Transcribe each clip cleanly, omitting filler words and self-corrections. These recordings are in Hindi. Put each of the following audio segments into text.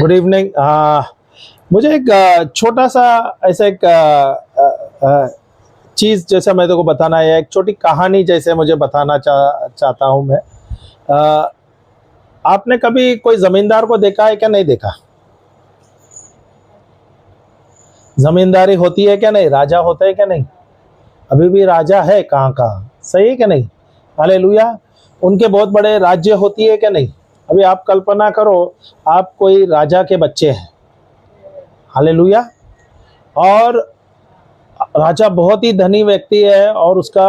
Good evening. मुझे एक छोटा सा ऐसा एक चीज जैसा मैं तेको बताना है, एक छोटी कहानी जैसे मुझे बताना चाहता हूँ मैं। आपने कभी कोई जमींदार को देखा है क्या? नहीं देखा? जमींदारी होती है क्या? नहीं। राजा होता है क्या? नहीं। अभी भी राजा है कहाँ कहाँ, सही है क्या? नहीं। हालेलुया। उनके बहुत बड़े राज्य होती है क्या? नहीं। अभी आप कल्पना करो, आप कोई राजा के बच्चे हैं। हालेलुया। और राजा बहुत ही धनी व्यक्ति है और उसका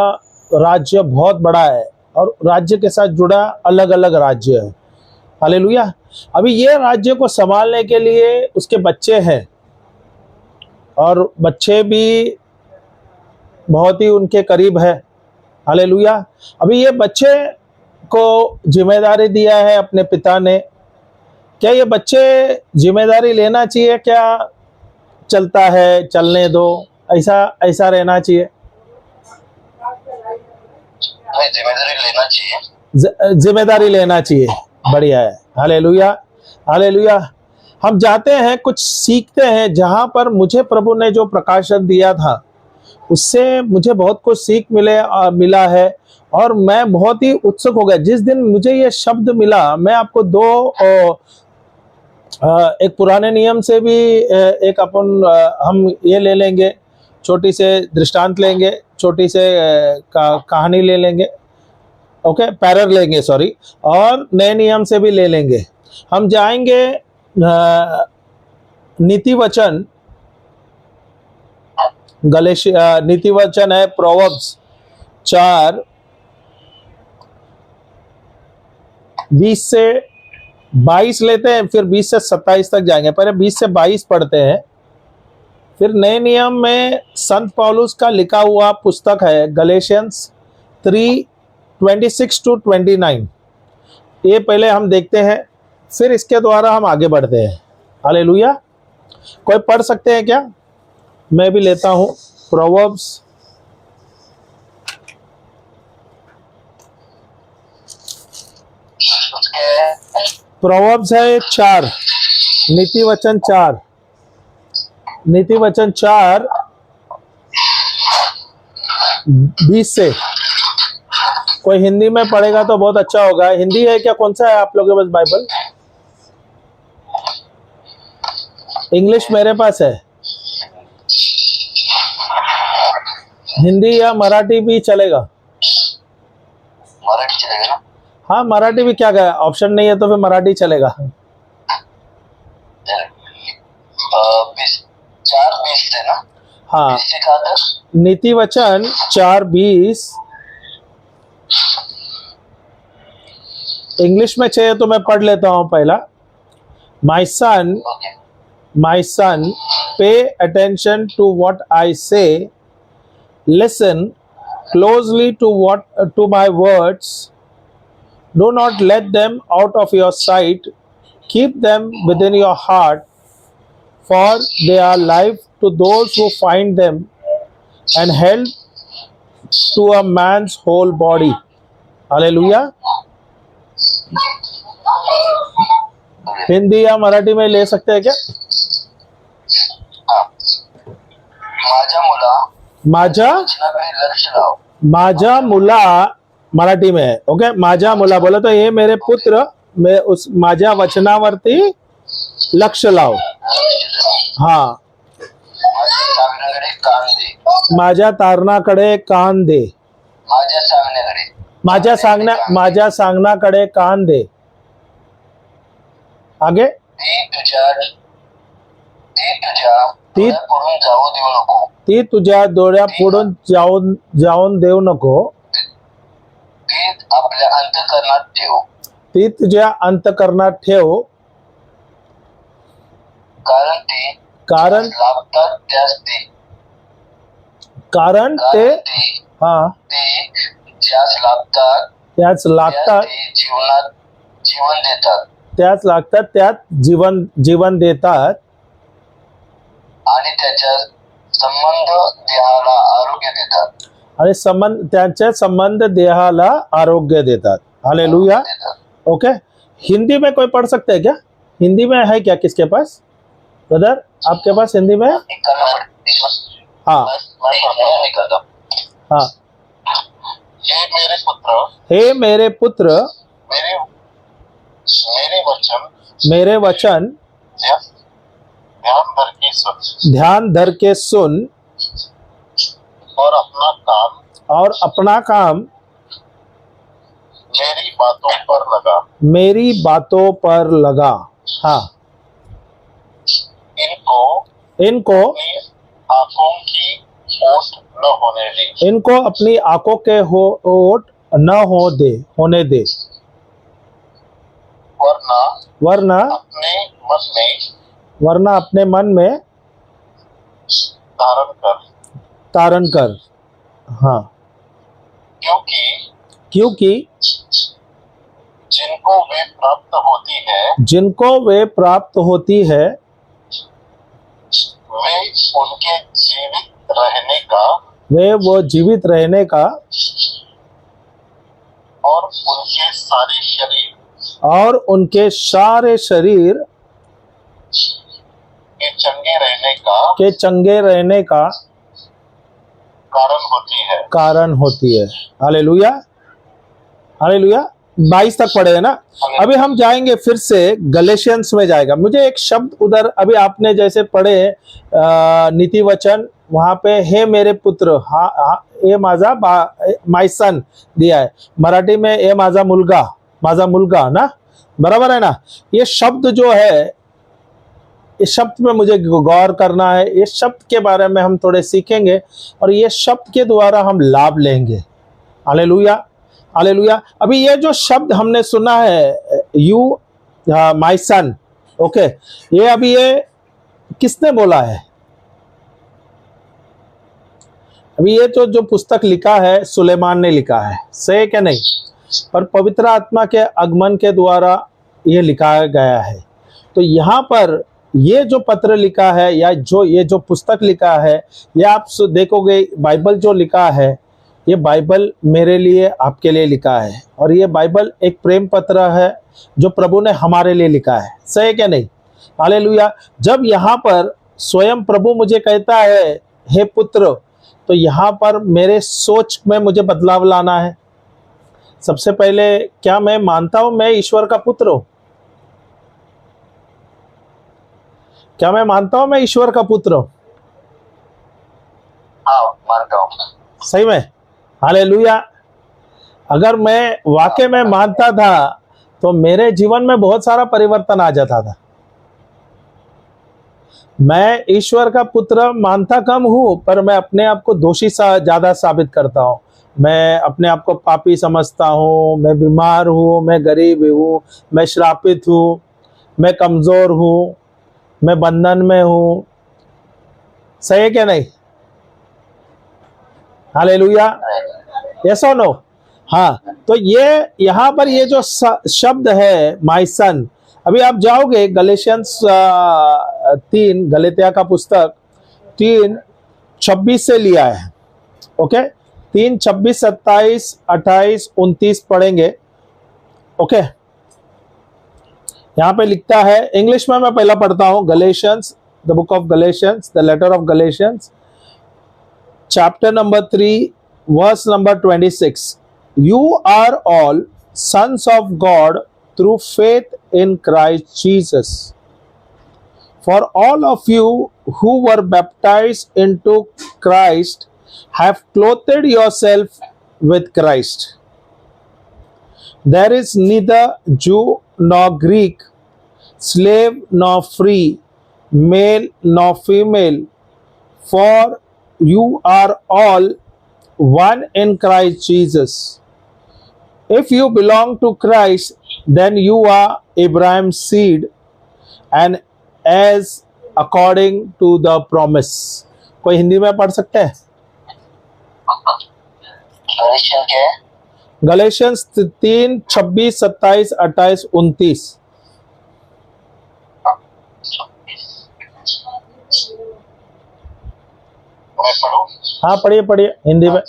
राज्य बहुत बड़ा है और राज्य के साथ जुड़ा अलग अलग राज्य है। हालेलुया। अभी ये राज्य को संभालने के लिए उसके बच्चे हैं और बच्चे भी बहुत ही उनके करीब है। हालेलुया। अभी ये बच्चे को जिम्मेदारी दिया है अपने पिता ने। क्या ये बच्चे जिम्मेदारी लेना चाहिए? क्या चलता है चलने दो, ऐसा ऐसा रहना चाहिए? जिम्मेदारी लेना चाहिए। जिम्मेदारी लेना चाहिए। बढ़िया है। हालेलुया। हालेलुया। हम जाते हैं, कुछ सीखते हैं। जहां पर मुझे प्रभु ने जो प्रकाशन दिया था उससे मुझे बहुत कुछ सीख मिला है और मैं बहुत ही उत्सुक हो गया जिस दिन मुझे ये शब्द मिला। मैं आपको एक पुराने नियम से भी एक हम ये ले लेंगे, छोटी से दृष्टांत लेंगे, छोटी से कहानी ले लेंगे, ओके, पैरल लेंगे, सॉरी, और नए नियम से भी ले लेंगे। हम जाएंगे नीति वचन, नीति वचन है प्रोवर्ब्स 4:20 से 22 लेते हैं, फिर 20 से 27 तक जाएंगे। पहले 20 से 22 पढ़ते हैं। फिर नए नियम में संत पौलुस का लिखा हुआ पुस्तक है गलेशियंस 3:26-29। ये पहले हम देखते हैं, फिर इसके द्वारा हम आगे बढ़ते हैं। हालेलुया। कोई पढ़ सकते हैं क्या? मैं भी लेता हूं प्रोवर्ब्स है 4, नीति वचन 4, नीति वचन 4:20 से। कोई हिंदी में पढ़ेगा तो बहुत अच्छा होगा। हिंदी है क्या? कौन सा है आप लोगों के पास बाइबल? इंग्लिश मेरे पास है। हिंदी या मराठी भी चलेगा? मराठी चलेगा ना? हाँ, मराठी भी। क्या गया, ऑप्शन नहीं है तो फिर मराठी चलेगा। 4:20 से ना? हाँ, सिखाता नीति वचन 4:20। इंग्लिश में चाहिए तो मैं पढ़ लेता हूं पहला। माई सन, pay attention to what I say, listen closely to my words, do not let them out of your sight, keep them within your heart, for they are life to those who find them and health to a man's whole body. Hallelujah. Hindi या मराठी में ले सकते हैं क्या? माझा मुला मराठी में है, ओके। माझा मुला बोला तो ये मेरे पुत्र, मैं उस माझा वचनावरती लक्ष लाव। हाँ, माझ्या तारणाकडे कान दे, माझ्या सांगण्याकडे कान दे। आगे, ती तुझ्या डोळ्या पुढून जाऊन देऊ नको, ती आपल्या अंतःकरणात ठेव, ती तुझ्या अंतःकरणात ठेव, कारण लाभतात त्यास दे, कारण ते हा ज्यास लाभतात त्याच लागतात, जीवनात जीवन देतात, त्याच लागतात त्यात जीवन देतात, आणि त्याच्या संबंध देहाला आरोग्य देतात, आणि त्यांचे संबंध देहाला आरोग्य देतात। हालेलुया। ओके, हिंदी में कोई पढ़ सकते हैं क्या? हिंदी में है क्या किसके पास? ब्रदर आपके पास हिंदी में? निकालना पड़ेगा। हाँ मैं निकालता हूँ। हाँ। हे मेरे पुत्र, हे मेरे पुत्र, मेरे मेरे वचन मेरे वचन ध्यान धर के सुन और अपना काम मेरी बातों पर लगा। हाँ, इनको आंखों की ओट न होने दे। इनको अपनी आंखों के ओट न होने दे, वरना वरना अपने मन में तारण कर। हाँ, क्योंकि जिनको वे प्राप्त होती है वो जीवित रहने का और उनके सारे शरीर के चंगे रहने का कारण होती है। Hallelujah, hallelujah. 22 तक पढ़े है ना। अभी हम जाएंगे फिर से गलेशियंस में जाएगा। मुझे एक शब्द उधर अभी आपने जैसे पढ़े नीति वचन, वहां पे हे मेरे पुत्र, हाँ ये माझा माय सन दिया है, मराठी में ये माझा मुलगा ना, बराबर है ना। ये शब्द जो है, इस शब्द में मुझे गौर करना है। इस शब्द के बारे में हम थोड़े सीखेंगे और ये शब्द के द्वारा हम लाभ लेंगे। Hallelujah, hallelujah. अभी ये जो शब्द हमने सुना है यू माय सन, ओके, ये अभी ये किसने बोला है? अभी ये जो पुस्तक लिखा है सुलेमान ने लिखा है, सही क्या नहीं? पर पवित्र आत्मा के आगमन के द्वारा ये लिखा गया है। तो यहाँ पर ये जो पत्र लिखा है या ये जो पुस्तक लिखा है, ये आप देखोगे बाइबल जो लिखा है, ये बाइबल मेरे लिए आपके लिए लिखा है और ये बाइबल एक प्रेम पत्र है जो प्रभु ने हमारे लिए लिखा है, सही क्या नहीं? हालेलुया। जब यहाँ पर स्वयं प्रभु मुझे कहता है हे पुत्र, तो यहाँ पर मेरे सोच में मुझे बदलाव लाना है। सबसे पहले क्या मैं मानता हूं मैं ईश्वर का पुत्र हूं? क्या मैं मानता हूं मैं ईश्वर का पुत्र हूं? हाँ, मानता हूँ। सही में? हालेलुया। अगर मैं वाकई में मानता था तो मेरे जीवन में बहुत सारा परिवर्तन आ जाता था। मैं ईश्वर का पुत्र मानता कम हूं, पर मैं अपने आप को दोषी ज्यादा साबित करता हूं। मैं अपने आप को पापी समझता हूं, मैं बीमार हूं, मैं गरीब हूं, मैं श्रापित हूं, मैं कमजोर हूं, मैं बंधन में हूं। सही है क्या नहीं? हालेलुया, यस और नो? हाँ, तो ये यहाँ पर ये जो शब्द है माय सन, अभी आप जाओगे गलेशियंस 3, गलेतिया का पुस्तक 3:26 से लिया है, ओके। 3:26, 27, 28, 29 पढ़ेंगे, ओके। यहाँ पे लिखता है, इंग्लिश में मैं पहला पढ़ता हूँ, Galatians, the book of Galatians, the letter of Galatians, chapter number 3, verse number 26. You are all sons of God through faith in Christ Jesus. For all of you who were baptized into Christ have clothed yourself with Christ. There is neither Jew nor Greek, slave nor free, male nor female, for you are all one in Christ Jesus. If you belong to Christ, then you are Abraham's seed and heirs according to the promise. कोई हिंदी में पढ़ सकते हैं? गलेशियंस 3:26, 27, 28, 29। हाँ पढ़िए पढ़िए हिंदी में।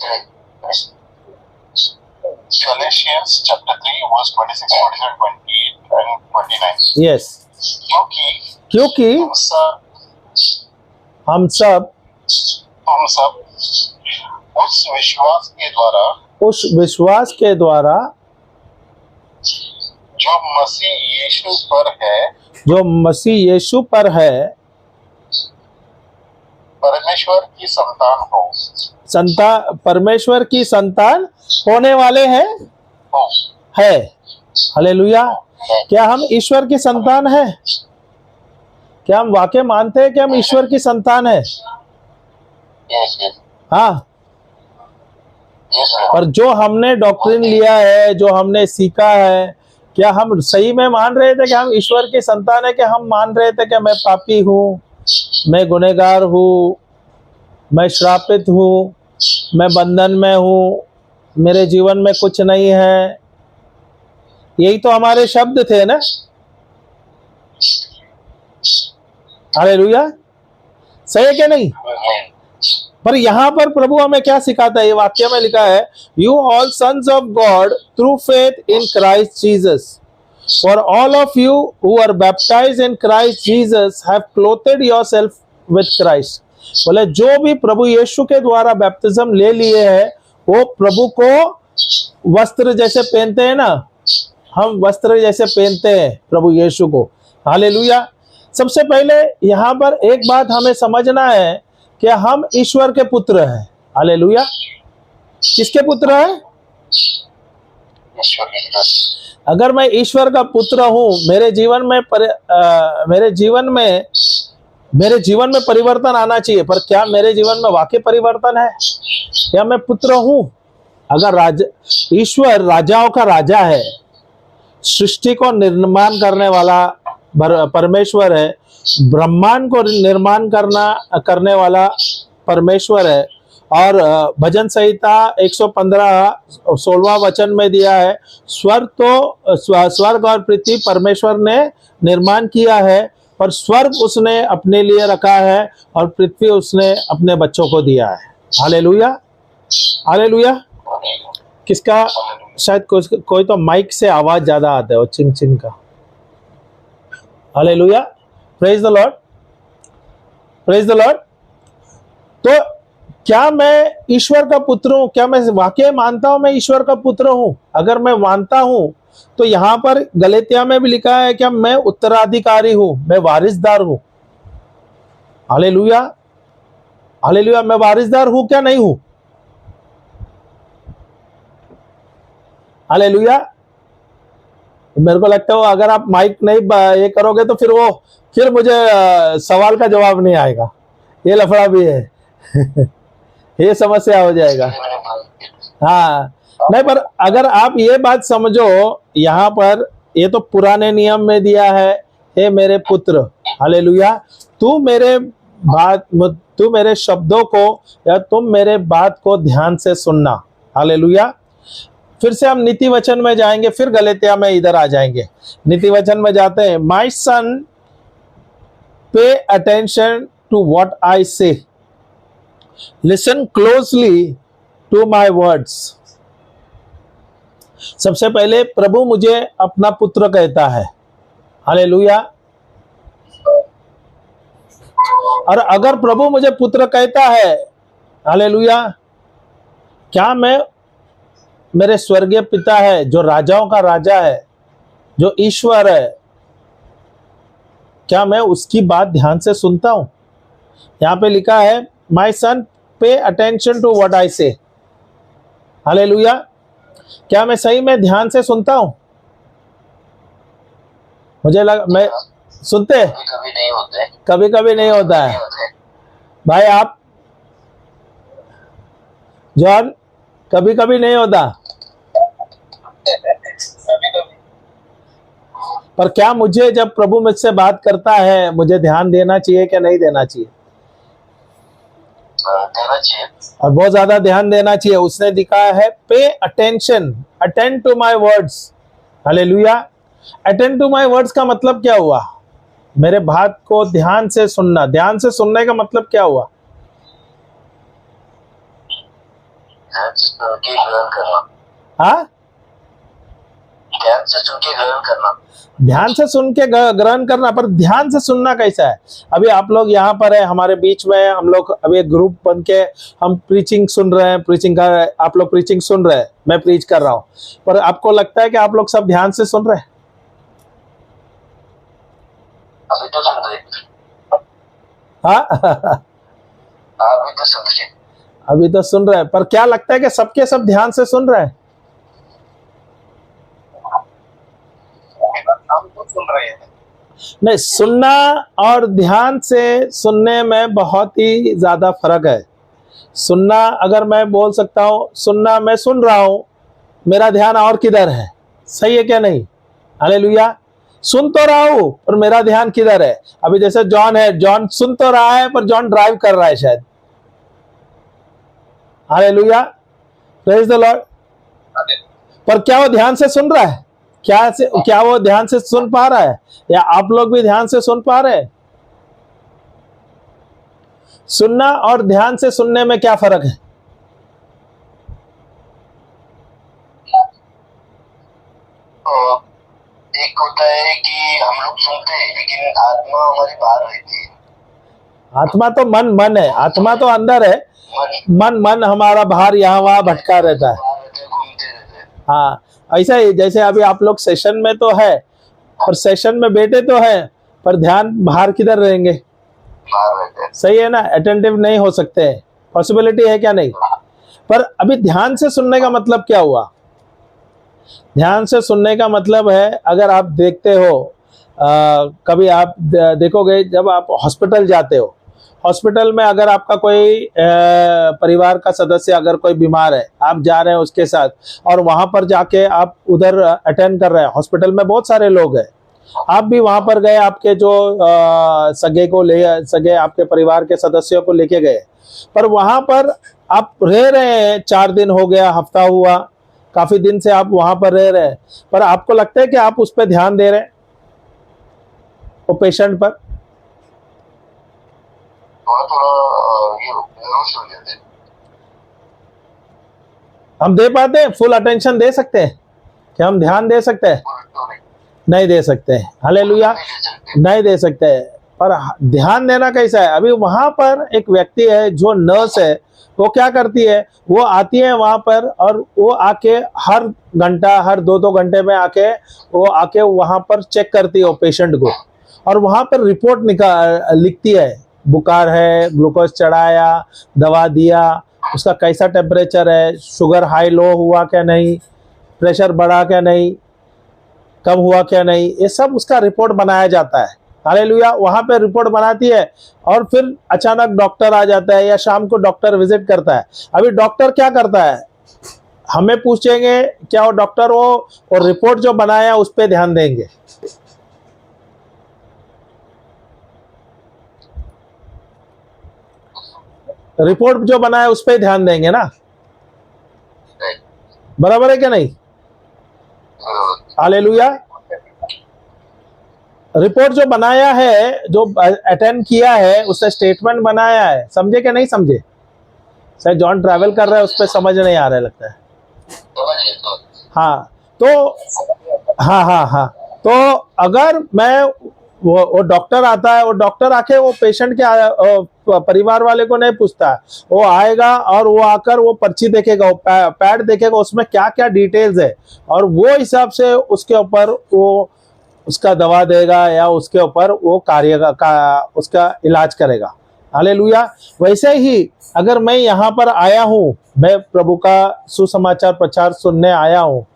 Galatians chapter 3 verse 26, 27, 28 and 29. Yes. क्योंकि क्योंकि हम हम सब उस विश्वास के द्वारा उस विश्वास के द्वारा जो मसीह यीशु पर है जो मसीह यीशु पर है परमेश्वर की परमेश्वर की संतान होने वाले हैं हो है। हालेलुया। क्या हम ईश्वर की संतान है? क्या हम वाकई मानते हैं कि हम ईश्वर की संतान है? हाँ। और जो हमने डॉक्ट्रिन लिया है, जो हमने सीखा है, क्या हम सही में मान रहे थे कि हम ईश्वर की संतान है? कि हम मान रहे थे कि मैं पापी हूँ, मैं गुनहगार हूँ, मैं श्रापित हूँ, मैं बंधन में हूँ, मेरे जीवन में कुछ नहीं है? यही तो हमारे शब्द थे ना। हालेलुया। सही है क्या नहीं? पर यहां पर प्रभु हमें क्या सिखाता है? ये वाक्य में लिखा है, you all sons of God through faith in Christ Jesus, for all of you who are baptized in Christ Jesus have clothed yourself with Christ. बोले जो भी प्रभु यीशु के द्वारा बैप्टिज्म ले लिए हैं, वो प्रभु को वस्त्र जैसे पहनते हैं ना, हम वस्त्र जैसे पहनते हैं प्रभु यीशु को। हालेलुया। सबसे पहले यहां पर एक बात हमें समझना है कि हम ईश्वर के पुत्र हैं। हालेलुया। किसके पुत्र हैं? अगर मैं ईश्वर का पुत्र हूं, मेरे जीवन में परिवर्तन आना चाहिए। पर क्या मेरे जीवन में वाकई परिवर्तन है? क्या मैं पुत्र हूं? अगर ईश्वर राजाओं का राजा है, सृष्टि को निर्माण करने वाला परमेश्वर है, ब्रह्मांड को निर्माण करने वाला परमेश्वर है, और भजन संहिता 115 16वां वचन में दिया है, स्वर्ग और पृथ्वी परमेश्वर ने निर्माण किया है, पर स्वर्ग उसने अपने लिए रखा है और पृथ्वी उसने अपने बच्चों को दिया है। हालेलुया। हालेलुया। किसका? शायद कोई तो माइक से आवाज ज्यादा आता है, वो चिंग चिंग का। Hallelujah. Praise the Lord. Praise the Lord. तो क्या मैं ईश्वर का पुत्र हूं? क्या मैं वाकई मानता हूं मैं ईश्वर का पुत्र हूं? अगर मैं मानता हूं तो यहां पर गलातिया में भी लिखा है कि मैं उत्तराधिकारी हूं, मैं वारिसदार हूं। हालेलुया। हालेलुया। मैं वारिसदार हूं क्या नहीं हूं? हालेलुया। मेरे को लगता है अगर आप माइक नहीं ये करोगे तो फिर मुझे सवाल का जवाब नहीं आएगा। ये लफड़ा भी है। ये समस्या हो जाएगा। हाँ। नहीं, पर अगर आप ये बात समझो, यहाँ पर ये तो पुराने नियम में दिया है, हे मेरे पुत्र। हालेलुया। तू मेरे शब्दों को या तुम मेरे बात को ध्यान से सुनना। हालेलुया। फिर से हम नीति वचन में जाएंगे, फिर गलातिया में इधर आ जाएंगे। नीति वचन में जाते हैं। My son, pay attention to what I say, listen closely to my words. सबसे पहले प्रभु मुझे अपना पुत्र कहता है। हालेलुया। और अगर प्रभु मुझे पुत्र कहता है, हालेलुया, क्या मैं मेरे स्वर्गीय पिता है, जो राजाओं का राजा है, जो ईश्वर है, क्या मैं उसकी बात ध्यान से सुनता हूं? यहां पे लिखा है, my son, pay attention to what I से। हालेलुया। क्या मैं सही में ध्यान से सुनता हूं? मुझे लगा मैं सुनते, कभी नहीं होते, कभी कभी नहीं होता है। भाई आप जॉन, कभी कभी नहीं होता। पर क्या मुझे जब प्रभु मुझसे बात करता है, मुझे ध्यान देना चाहिए क्या नहीं देना चाहिए? देना चाहिए, और बहुत ज्यादा ध्यान देना चाहिए। उसने दिखा है, pay attention, attend to my words. Hallelujah. Attend to my words का मतलब क्या हुआ? मेरे बात को ध्यान से सुनना। ध्यान से सुनने का मतलब क्या हुआ? हाँ, ध्यान से सुन के ग्रहण करना। ध्यान से सुन के ग्रहण करना, पर ध्यान से सुनना कैसा है? अभी आप लोग यहाँ पर है, हमारे बीच में हम लोग अभी एक ग्रुप बन के हम प्रीचिंग सुन रहे हैं, प्रीचिंग कर, आप लोग प्रीचिंग सुन रहे हैं, मैं प्रीच कर रहा हूँ, पर आपको लगता है कि आप लोग सब ध्यान से सुन रहे हैं? अभी तो सुन रहे, हाँ अभी तो सुन रहे, अभी तो सुन रहे हैं, पर क्या लगता है कि सबके सब ध्यान से सुन रहे हैं? हम तो सुन रहे हैं। नहीं, सुनना और ध्यान से सुनने में बहुत ही ज्यादा फर्क है। सुनना, अगर मैं बोल सकता हूँ, सुनना मैं सुन रहा हूँ, मेरा ध्यान और किधर है, सही है क्या नहीं? हालेलुया। सुन तो रहा हूं पर मेरा ध्यान किधर है? अभी जैसे जॉन है, जॉन सुन तो रहा है पर जॉन ड्राइव कर रहा है शायद। Hallelujah, praise the Lord. पर क्या वो ध्यान से सुन रहा है? क्या वो ध्यान से सुन पा रहा है? या आप लोग भी ध्यान से सुन पा रहे हैं? सुनना और ध्यान से सुनने में क्या फर्क है? तो एक होता है कि हम लोग सुनते हैं लेकिन आत्मा हमारी बाहर रहती है। आत्मा तो मन है, आत्मा तो अंदर है, मन हमारा बाहर यहाँ वहां भटका रहता है। बाहर रहते हैं, घूमते रहते हैं। हाँ, ऐसा ही जैसे अभी आप लोग सेशन में तो है और सेशन में बैठे तो है, पर ध्यान बाहर किधर रहेंगे? बाहर रहते हैं। सही है ना, अटेंटिव नहीं हो सकते, पॉसिबिलिटी है क्या नहीं? पर अभी ध्यान से सुनने का मतलब क्या हुआ? ध्यान से सुनने का मतलब है, अगर आप देखते हो, कभी आप देखोगे जब आप हॉस्पिटल जाते हो, हॉस्पिटल में अगर आपका कोई परिवार का सदस्य अगर कोई बीमार है, आप जा रहे हैं उसके साथ और वहां पर जाके आप उधर अटेंड कर रहे हैं, हॉस्पिटल में बहुत सारे लोग हैं, आप भी वहां पर गए, आपके जो सगे आपके परिवार के सदस्यों को लेके गए, पर वहां पर आप रह रहे हैं, 4 दिन हो गया, हफ्ता हुआ, काफी दिन से आप वहां पर रह रहे हैं, पर आपको लगता है कि आप उस पर ध्यान दे रहे हैं, वो पेशेंट पर? थोड़ा थोड़ा ये नर्वस हो जाते हैं। हम दे पाते हैं, फुल अटेंशन दे सकते हैं? क्या हम ध्यान दे सकते हैं? नहीं दे सकते हैं। हालेलुया, नहीं दे सकते हैं। पर ध्यान देना कैसा है? अभी वहां पर एक व्यक्ति है जो नर्स है, वो क्या करती है, वो आती है वहां पर और वो आके हर घंटा, हर 2-2 घंटे में आके वो आके वहां पर चेक करती है पेशेंट को, और वहां पर रिपोर्ट लिखती है, बुखार है, ग्लूकोज चढ़ाया, दवा दिया, उसका कैसा टेम्परेचर है, शुगर हाई लो हुआ क्या नहीं, प्रेशर बढ़ा क्या नहीं, कम हुआ क्या नहीं, ये सब उसका रिपोर्ट बनाया जाता है। हालेलुया, वहां पे रिपोर्ट बनाती है और फिर अचानक डॉक्टर आ जाता है या शाम को डॉक्टर विजिट करता है। अभी डॉक्टर क्या करता है, हमें पूछेंगे क्या वो डॉक्टर वो और रिपोर्ट जो बनाया उस पर ध्यान देंगे? रिपोर्ट जो बनाया उस पर ध्यान देंगे ना, बराबर है क्या नहीं? हालेलुया, रिपोर्ट जो बनाया है, जो अटेंड किया है, उससे स्टेटमेंट बनाया है, समझे क्या नहीं समझे? शायद जॉन ट्रैवल कर रहा है, उस पर समझ नहीं आ रहा है लगता है। हाँ तो हाँ, तो अगर मैं वो डॉक्टर आता है, वो डॉक्टर आके वो पेशेंट के परिवार वाले को नहीं पूछता, वो आएगा और वो आकर वो पर्ची देखेगा, वो पैड देखेगा, उसमें क्या क्या डिटेल्स है, और वो हिसाब से उसके ऊपर वो उसका दवा देगा या उसके ऊपर वो कार्य उसका इलाज करेगा। हालेलुया। वैसे ही अगर मैं यहाँ पर आया हूँ, मैं प्रभु का सुसमाचार प्रचार सुनने आया हूँ,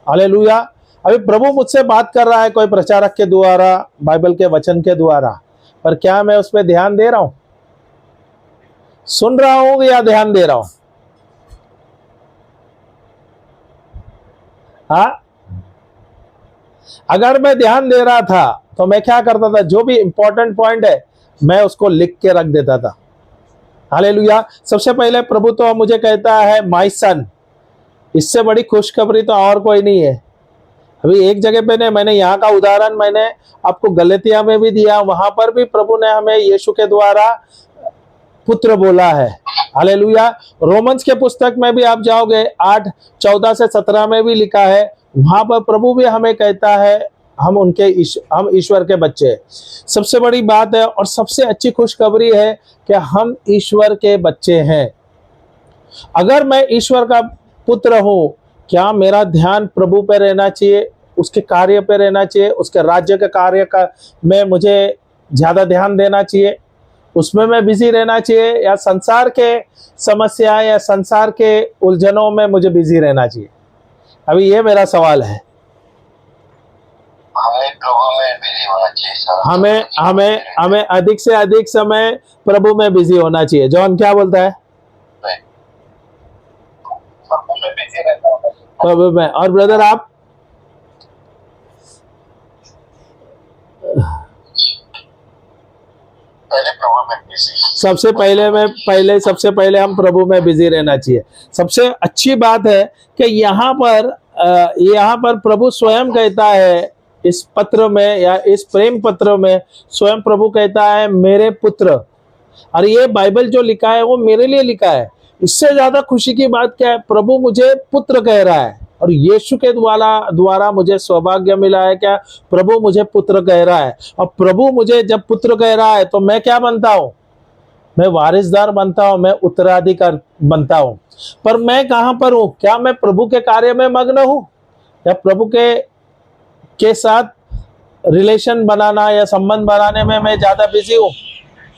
हालेलुया, अभी प्रभु मुझसे बात कर रहा है कोई प्रचारक के द्वारा, बाइबल के वचन के द्वारा, पर क्या मैं उस पर ध्यान दे रहा हूँ? सुन रहा हूँ या ध्यान दे रहा हूँ? हाँ, अगर मैं ध्यान दे रहा था तो मैं क्या करता था, जो भी इंपॉर्टेंट पॉइंट है मैं उसको लिख के रख देता था। हालेलुया। सबसे पहले प्रभु तो मुझे कहता है माय सन, इससे बड़ी खुशखबरी तो और कोई नहीं है। अभी एक जगह पे ने मैंने यहाँ का उदाहरण मैंने आपको गलतिया में भी दिया, वहां पर भी प्रभु ने हमें यीशु के द्वारा पुत्र बोला है। हालेलुया। रोमन्स के पुस्तक में भी आप जाओगे 8:14 से 17 में भी लिखा है, वहां पर प्रभु भी हमें कहता है हम ईश्वर के बच्चे हैं। सबसे बड़ी बात है और सबसे अच्छी खुशखबरी है कि हम ईश्वर के बच्चे हैं। अगर मैं ईश्वर का पुत्र हूं, क्या मेरा ध्यान प्रभु पे रहना चाहिए, उसके कार्य पे रहना चाहिए, उसके राज्य के कार्य का में मुझे ज्यादा ध्यान देना चाहिए, उसमें मैं बिजी रहना चाहिए, या संसार के समस्या या संसार के उलझनों में मुझे बिजी रहना चाहिए? अभी ये मेरा सवाल है। हमें प्रभु में बिजी होना चाहिए सर। हमें अधिक से अधिक समय प्रभु में बिजी होना चाहिए। जॉन क्या बोलता है? प्रभु में बिजी रहना होगा। प्रभु में। और ब्रदर आप? पहले प्रभु में बिजी। सबसे पहले हम प्रभु में बिजी रहना चाहिए। सबसे अच्छी बात है कि यहाँ पर प्रभु स्वयं कहता है इस पत्र में, या इस प्रेम पत्र में स्वयं प्रभु कहता है मेरे पुत्र। और ये बाइबल जो लिखा है वो मेरे लिए लिखा है। इससे ज्यादा खुशी की बात क्या है? प्रभु मुझे पुत्र कह रहा है, और यीशु के द्वारा मुझे सौभाग्य मिला है। क्या? प्रभु मुझे पुत्र कह रहा है। और प्रभु मुझे जब पुत्र कह रहा है तो मैं क्या बनता हूं? मैं वारिसदार बनता हूं, मैं उत्तराधिकार बनता हूं। पर मैं कहां पर हूं? क्या मैं प्रभु के कार्य में मग्न हूं, या प्रभु के साथ रिलेशन बनाना या संबंध बनाने में मैं ज्यादा बिजी हूं,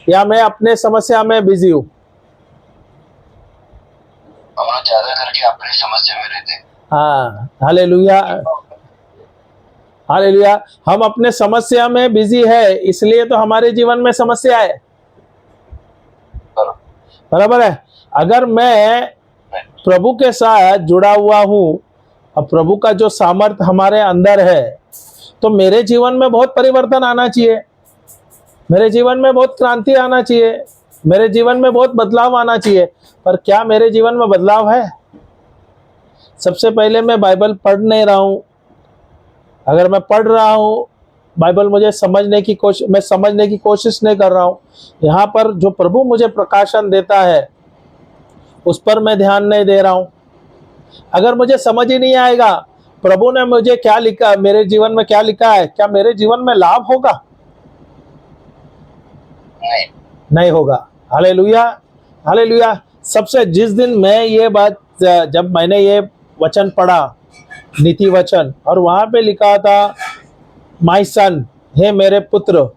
या मैं अपने समस्या में बिजी हूं? हम लोग ज्यादा करके अपनी समस्या में रहते हैं। हाँ, हालेलुया, हालेलुया। हम अपने समस्या में बिजी है, इसलिए तो हमारे जीवन में समस्या है। बराबर है। अगर मैं प्रभु के साथ जुड़ा हुआ हूं और प्रभु का जो सामर्थ हमारे अंदर है, तो मेरे जीवन में बहुत परिवर्तन आना चाहिए, मेरे जीवन में बहुत क्रांति आना चाहिए, मेरे जीवन में बहुत बदलाव आना चाहिए। पर क्या मेरे जीवन में बदलाव है? सबसे पहले मैं बाइबल पढ़ नहीं रहा हूं। अगर मैं पढ़ रहा हूं बाइबल, मैं समझने की कोशिश नहीं कर रहा हूं। यहाँ पर जो प्रभु मुझे प्रकाशन देता है उस पर मैं ध्यान नहीं दे रहा हूं। अगर मुझे समझ ही नहीं आएगा प्रभु ने मुझे क्या लिखा, मेरे जीवन में क्या लिखा है, क्या मेरे जीवन में लाभ होगा? नहीं होगा। Hallelujah, hallelujah. जिस दिन मैं ये बात, जब मैंने ये वचन पढ़ा, नीति वचन, और वहां पे लिखा था माय सन, हे मेरे पुत्र,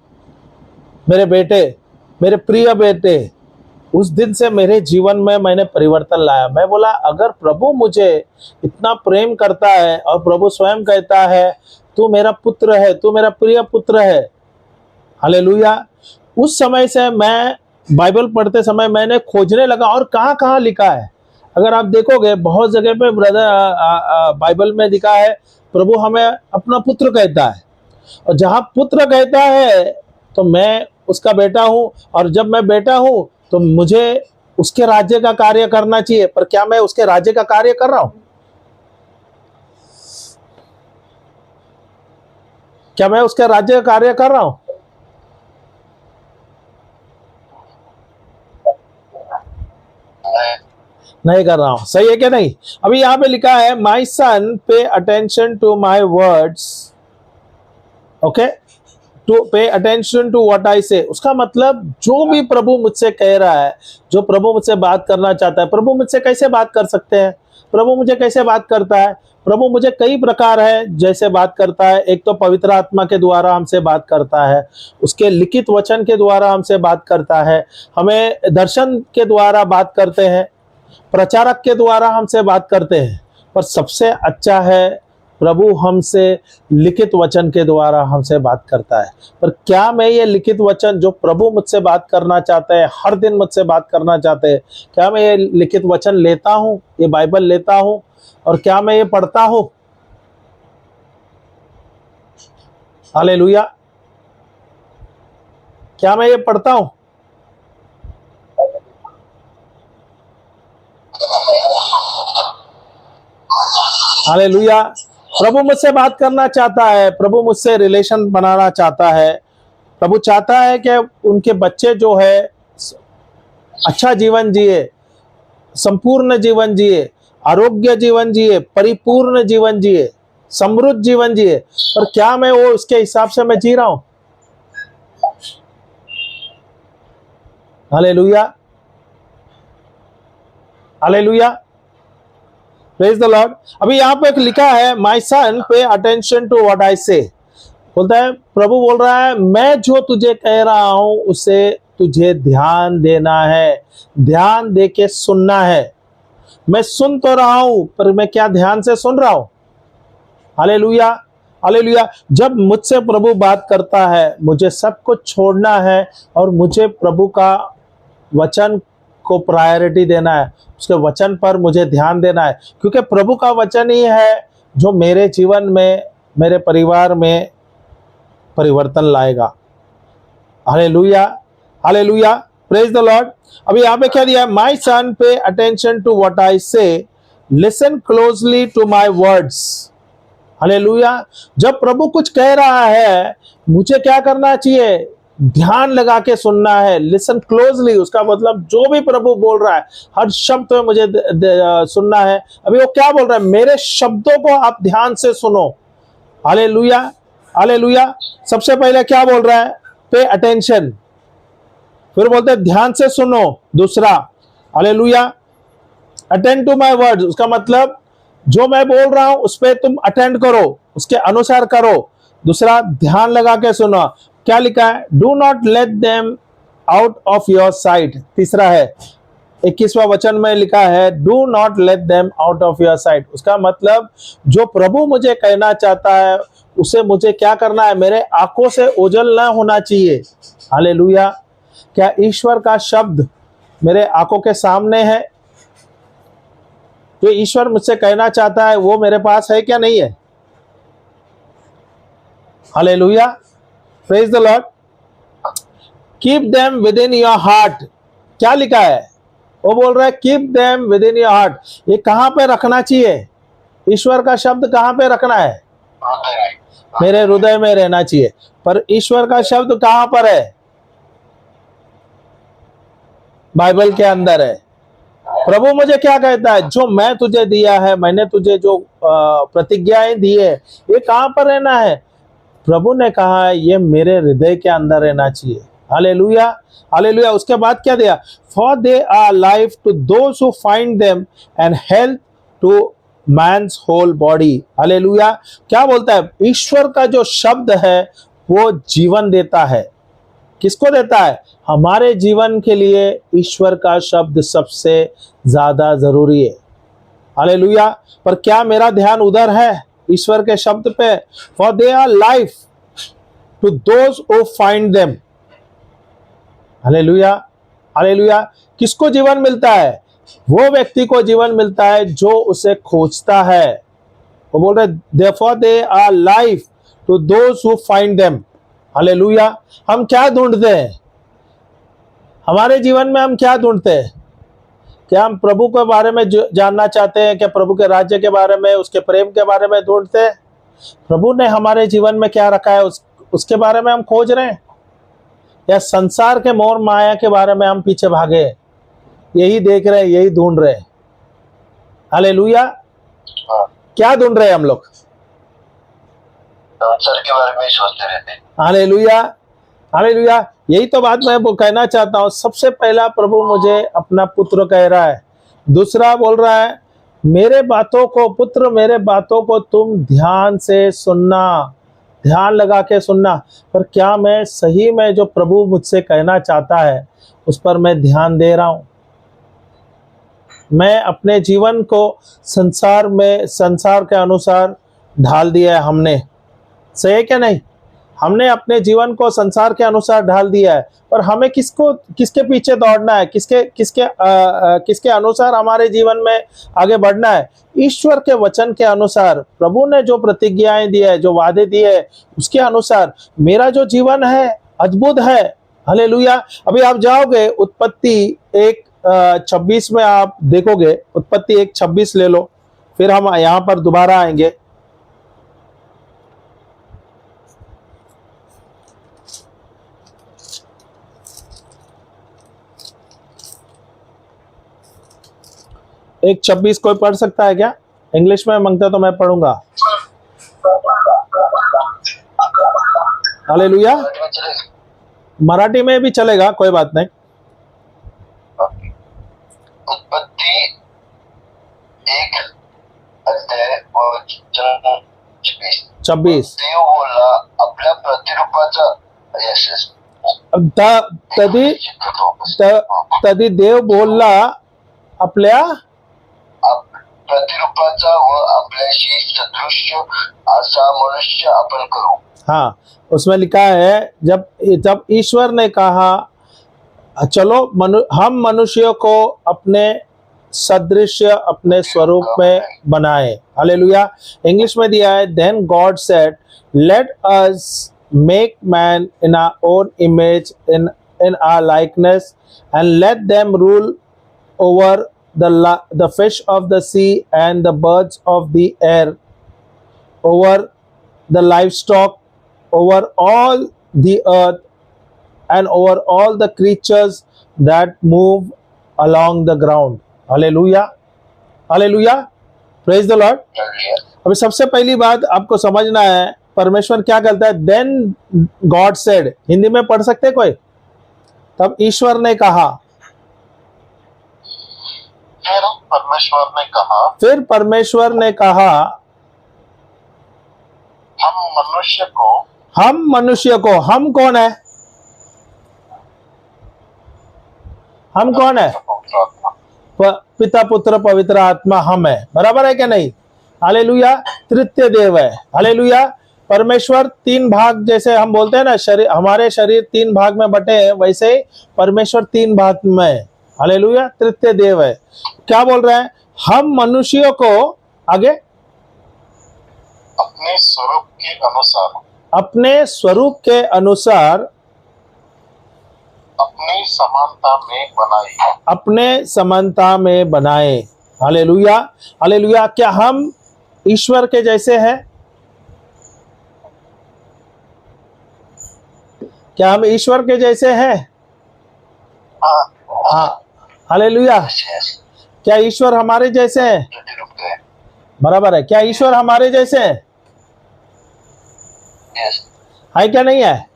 मेरे बेटे, मेरे प्रिय बेटे, उस दिन से मेरे जीवन में मैंने परिवर्तन लाया। मैं बोला अगर प्रभु मुझे इतना प्रेम करता है और प्रभु स्वयं कहता है तू मेरा पुत्र है, तू मेरा प्रिय पुत्र है, हालेलुया। उस समय से मैं बाइबल पढ़ते समय मैंने खोजने लगा और कहाँ कहाँ लिखा है। अगर आप देखोगे बहुत जगह पे ब्रदर बाइबल में लिखा है प्रभु हमें अपना पुत्र कहता है, और जहां पुत्र कहता है तो मैं उसका बेटा हूं, और जब मैं बेटा हूं तो मुझे उसके राज्य का कार्य करना चाहिए। पर क्या मैं उसके राज्य का कार्य कर रहा हूं? क्या मैं उसके राज्य का कार्य कर रहा हूं? नहीं कर रहा हूं। सही है क्या? नहीं। अभी यहां पे लिखा है my son pay attention to my words, okay, to pay attention to what I say. उसका मतलब जो भी प्रभु मुझसे कह रहा है, जो प्रभु मुझसे बात करना चाहता है, प्रभु मुझसे कैसे बात कर सकते हैं? प्रभु मुझे कैसे बात करता है? प्रभु मुझे कई प्रकार है जैसे बात करता है। एक तो पवित्र आत्मा के द्वारा हमसे बात करता है, उसके लिखित वचन के द्वारा हमसे बात करता है, हमें दर्शन के द्वारा बात करते हैं, प्रचारक के द्वारा हमसे बात करते हैं। पर सबसे अच्छा है प्रभु हमसे लिखित वचन के द्वारा हमसे बात करता है। पर क्या मैं ये लिखित वचन जो प्रभु मुझसे बात करना चाहते हैं, हर दिन मुझसे बात करना चाहते हैं, क्या मैं ये लिखित वचन लेता हूँ, ये बाइबल लेता हूँ, और क्या मैं ये पढ़ता हूँ? हालेलुया। क्या मैं ये पढ़ता हूँ? हालेलुया। प्रभु मुझसे बात करना चाहता है, प्रभु मुझसे रिलेशन बनाना चाहता है। प्रभु चाहता है कि उनके बच्चे जो है अच्छा जीवन जिए, संपूर्ण जीवन जिए, आरोग्य जीवन जिए, परिपूर्ण जीवन जिए, समृद्ध जीवन जिए। पर क्या मैं वो उसके हिसाब से मैं जी रहा हूं? Hallelujah, hallelujah, praise the Lord. अभी यहां पे एक लिखा है, my son pay attention to what I से। बोलता है, प्रभु बोल रहा है, मैं जो तुझे कह रहा हूं उसे तुझे ध्यान देना है, ध्यान दे के सुनना है। मैं सुन तो रहा हूं, पर मैं क्या ध्यान से सुन रहा हूं? Hallelujah, hallelujah. जब मुझसे प्रभु बात करता है, मुझे सब कुछ छोड़ना है और मुझे प्रभु का वचन को प्रायोरिटी देना है, उसके वचन पर मुझे ध्यान देना है, क्योंकि प्रभु का वचन ही है जो मेरे जीवन में, मेरे परिवार में परिवर्तन लाएगा। Hallelujah, hallelujah, praise the Lord. अभी यहां पे क्या दिया है? My son pay attention to what I say, listen closely to my words. Hallelujah. जब प्रभु कुछ कह रहा है, मुझे क्या करना चाहिए? ध्यान लगा के सुनना है। लिसन क्लोजली, उसका मतलब जो भी प्रभु बोल रहा है, हर शब्द में मुझे सुनना है। अभी वो क्या बोल रहा है? मेरे शब्दों को आप ध्यान से सुनो। Hallelujah, hallelujah. सबसे पहले क्या बोल रहा है? Pay attention. फिर बोलते हैं ध्यान से सुनो। दूसरा, hallelujah, attend to my words, उसका मतलब जो मैं बोल रहा हूं उस पर तुम अटेंड करो, उसके अनुसार करो। दूसरा, ध्यान लगा के सुनो। क्या लिखा है? Do not let them out of your site. तीसरा है, 21वां वचन में लिखा है, do not let them out of your site. उसका मतलब जो प्रभु मुझे कहना चाहता है उसे मुझे क्या करना है? मेरे आंखों से ओझल ना होना चाहिए। हालेलुया। क्या ईश्वर का शब्द मेरे आंखों के सामने है? जो ईश्वर मुझसे कहना चाहता है वो मेरे पास है क्या नहीं है? Hallelujah, praise the Lord. Keep them with in your heart. क्या लिखा है? वो बोल रहा है keep them with in your heart. ये कहां पे रखना चाहिए? ईश्वर का शब्द कहां पे रखना है? मेरे हृदय में रहना चाहिए। पर ईश्वर का शब्द कहां पर है? बाइबल के अंदर है। प्रभु मुझे क्या कहता है? जो मैं तुझे दिया है, मैंने तुझे जो प्रतिज्ञाएं दी है, ये कहां पर रहना है? प्रभु ने कहा है ये मेरे हृदय के अंदर रहना चाहिए। Hallelujah, hallelujah. उसके बाद क्या दिया? For they are life to those who find them and health to man's whole body. Hallelujah. क्या बोलता है? ईश्वर का जो शब्द है वो जीवन देता है। किसको देता है? हमारे जीवन के लिए ईश्वर का शब्द सबसे ज्यादा जरूरी है। हालेलुया। पर क्या मेरा ध्यान उधर है, ईश्वर के शब्द पे? For they are life to those who find them. Hallelujah, hallelujah. किसको जीवन मिलता है? वो व्यक्ति को जीवन मिलता है जो उसे खोजता है। वो बोल रहे therefore they are life to those who find them. Hallelujah. हम क्या ढूंढते हैं? हमारे जीवन में हम क्या ढूंढते हैं? क्या हम प्रभु के बारे में जानना चाहते हैं? क्या प्रभु के राज्य के बारे में, उसके प्रेम के बारे में ढूंढते हैं? प्रभु ने हमारे जीवन में क्या रखा है उसके बारे में हम खोज रहे हैं? या संसार के मोह माया के बारे में हम पीछे भागे? यही देख रहे हैं, यही ढूंढ रहे हैं। हालेलुया। क्या ढूंढ रहे हैं हम लोग? संसार के बारे में सोचते रहते हैं। Hallelujah, hallelujah. यही तो बात मैं कहना चाहता हूं। सबसे पहला प्रभु मुझे अपना पुत्र कह रहा है। दूसरा बोल रहा है मेरे बातों को, पुत्र मेरे बातों को तुम ध्यान से सुनना, ध्यान लगा के सुनना। पर क्या मैं सही में जो प्रभु मुझसे कहना चाहता है उस पर मैं ध्यान दे रहा हूं? मैं अपने जीवन को संसार के अनुसार ढाल दिया है हमने। सही है क्या नहीं? हमने अपने जीवन को संसार के अनुसार ढाल दिया है। पर हमें किसके पीछे दौड़ना है? किसके अनुसार हमारे जीवन में आगे बढ़ना है? ईश्वर के वचन के अनुसार। प्रभु ने जो प्रतिज्ञाएं दी है, जो वादे दिए है, उसके अनुसार मेरा जो जीवन है अद्भुत है। हालेलुया। अभी आप जाओगे उत्पत्ति 1:26 में आप देखोगे। उत्पत्ति 1:26 ले लो, फिर हम यहाँ पर दोबारा आएंगे। एक 26 कोई पढ़ सकता है क्या? इंग्लिश में मांगता तो मैं पढ़ूंगा। हालेलुया। मराठी में चलेगा? मराठी में भी चलेगा, कोई बात नहीं। उत्पत्ती 1:26. 26 देव बोलला आपल्या प्रतिरूपाचा यशस तदी तदी देव बोलला आपल्या प्रतिरूपाचा व आपल्याशी सदृश्य असा मनुष्य आपण करू. हाँ, उसमें लिखा है जब ईश्वर ने कहा चलो हम मनुष्य को अपने सदृश्य अपने स्वरूप में बनाए। हालेलुया। इंग्लिश में दिया है then God said let us make man in our own image in our likeness and let them rule over the fish of the sea and the birds of the air, over the livestock, over all the earth, and over all the creatures that move along the ground. Hallelujah. Hallelujah. Praise the Lord. अभी सबसे पहली बात आपको समझना है, परमेश्वर क्या कहता है? Then God said. हिंदी में पढ़ सकते कोई? तब ईश्वर ने कहा, फिर परमेश्वर ने कहा हम मनुष्य को हम कौन है? हम कौन है? पिता पुत्र पवित्र आत्मा हम है। बराबर है क्या नहीं? हालेलुया। तृतीय देव है। हालेलुया। परमेश्वर तीन भाग, जैसे हम बोलते हैं ना शरीर, हमारे शरीर तीन भाग में बटे हैं, वैसे ही परमेश्वर तीन भाग में है। हालेलुया। तृतीय देव है। क्या बोल रहे हैं? हम मनुष्यों को आगे अपने स्वरूप के अनुसार अपने समानता में बनाए। हालेलुया। हालेलुया। क्या हम ईश्वर के जैसे हैं? क्या हम ईश्वर के जैसे हैं? हाँ। हालेलुया। क्या ईश्वर हमारे जैसे हैं? बराबर है। क्या ईश्वर हमारे जैसे हैं? है क्या नहीं है?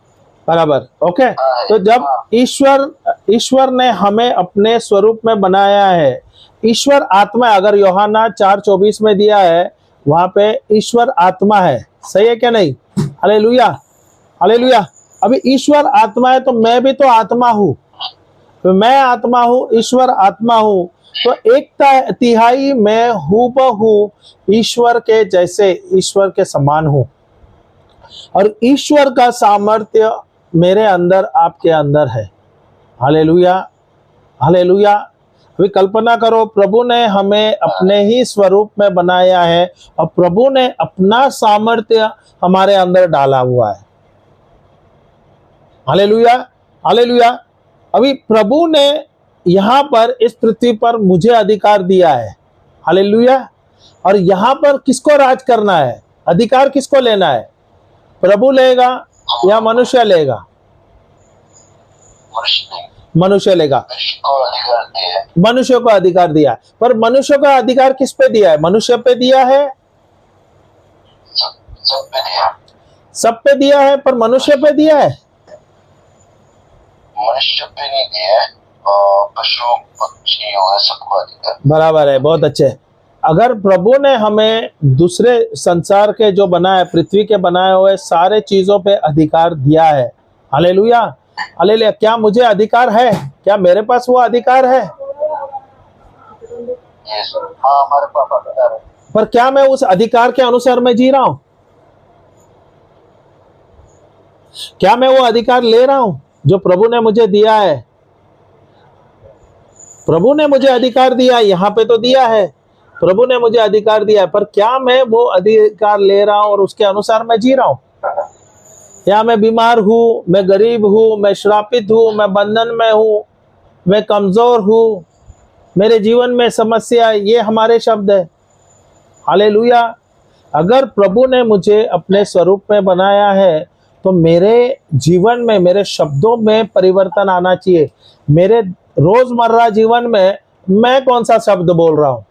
बराबर। ओके। तो जब ईश्वर ने हमें अपने स्वरूप में बनाया है, ईश्वर आत्मा है। अगर यूहन्ना 4:24 में दिया है, वहां पे ईश्वर आत्मा है। सही है क्या नहीं? हालेलुया। हालेलुया। अभी ईश्वर आत्मा है तो मैं भी तो आत्मा हूं। तो मैं आत्मा हूं, ईश्वर आत्मा हूं, तो एक तिहाई मैं हूबहू ईश्वर के जैसे, ईश्वर के समान हूं। और ईश्वर का सामर्थ्य मेरे अंदर, आपके अंदर है। हालेलुया। हालेलुया। अभी कल्पना करो, प्रभु ने हमें अपने ही स्वरूप में बनाया है और प्रभु ने अपना सामर्थ्य हमारे अंदर डाला हुआ है। हालेलुया। हालेलुया। अभी प्रभु ने यहां पर इस पृथ्वी पर मुझे अधिकार दिया है। हालेलुया। और यहां पर किसको राज करना है? अधिकार किसको लेना है? प्रभु लेगा या मनुष्य लेगा? मनुष्य लेगा। मनुष्य को अधिकार दिया है। पर मनुष्य का अधिकार किस पे दिया है? मनुष्य पे दिया है? सब पे दिया है, पर मनुष्य पे दिया है? मनुष्य पे नहीं दिया है, पशु पक्षी और सबको अधिकार। बराबर है। बहुत अच्छे। अगर प्रभु ने हमें दूसरे संसार के जो बनाए, पृथ्वी के बनाए हुए सारे चीजों पे अधिकार दिया है। हालेलुया। हालेलुया। क्या मुझे अधिकार है? क्या मेरे पास वो अधिकार है? हाँ, हमारे पास अधिकार है। पर क्या मैं उस अधिकार के अनुसार मैं जी रहा हूं? क्या मैं वो अधिकार ले रहा हूं जो प्रभु ने मुझे दिया है? प्रभु ने मुझे अधिकार दिया है, यहां पे तो दिया है। प्रभु ने मुझे अधिकार दिया है, पर क्या मैं वो अधिकार ले रहा हूं और उसके अनुसार मैं जी रहा हूं? या मैं बीमार हूं, मैं गरीब हूं, मैं श्रापित हूं, मैं बंधन में हूं, मैं कमजोर हूं, मेरे जीवन में समस्या, ये हमारे शब्द है। हालेलुया। अगर प्रभु ने मुझे अपने स्वरूप में बनाया है तो मेरे जीवन में, मेरे शब्दों में परिवर्तन आना चाहिए। मेरे रोजमर्रा जीवन में मैं कौन सा शब्द बोल रहा हूं?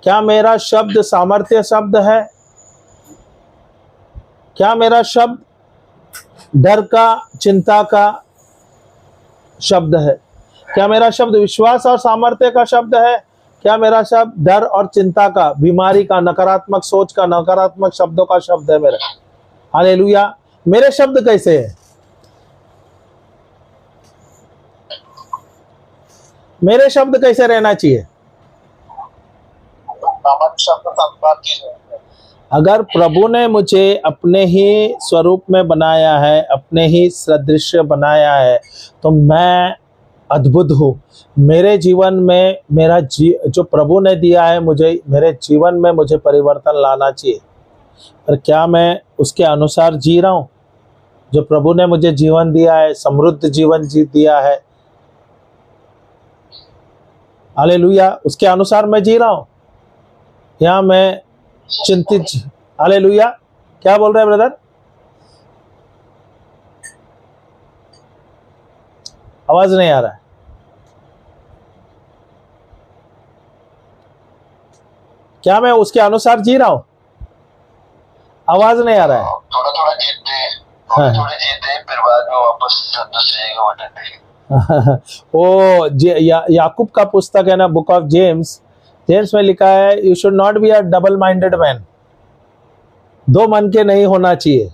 क्या मेरा शब्द सामर्थ्य शब्द है? क्या मेरा शब्द डर का, चिंता का शब्द है? क्या मेरा शब्द विश्वास और सामर्थ्य का शब्द है? क्या मेरा शब्द डर और चिंता का, बीमारी का, नकारात्मक सोच का, नकारात्मक शब्दों का शब्द है मेरा? हालेलुया। मेरे शब्द कैसे है? मेरे शब्द कैसे रहना चाहिए? अगर प्रभु ने मुझे अपने ही स्वरूप में बनाया है, अपने ही सदृश बनाया है, तो मैं अद्भुत हूँ। मेरे जीवन में जो प्रभु ने दिया है मुझे, मेरे जीवन में मुझे परिवर्तन लाना चाहिए। पर क्या मैं उसके अनुसार जी रहा हूँ? जो प्रभु ने मुझे जीवन दिया है, समृद्ध जीवन दिया है, हालेलुया, उसके अनुसार मैं जी रहा हूँ या मैं चिंतित? हालेलुया। क्या बोल रहे हैं ब्रदर? आवाज नहीं आ रहा है। क्या मैं उसके अनुसार जी रहा हूं? आवाज नहीं आ रहा है। थोड़ा थोड़ा जीते हैं, थोड़े थोड़े जीते हैं, फिर बाद में वापस दूसरी जगह उठते हैं। वो याकूब का पुस्तक है ना, बुक ऑफ जेम्स में लिखा है, you should not be a double minded man. दो मन के नहीं होना चाहिए।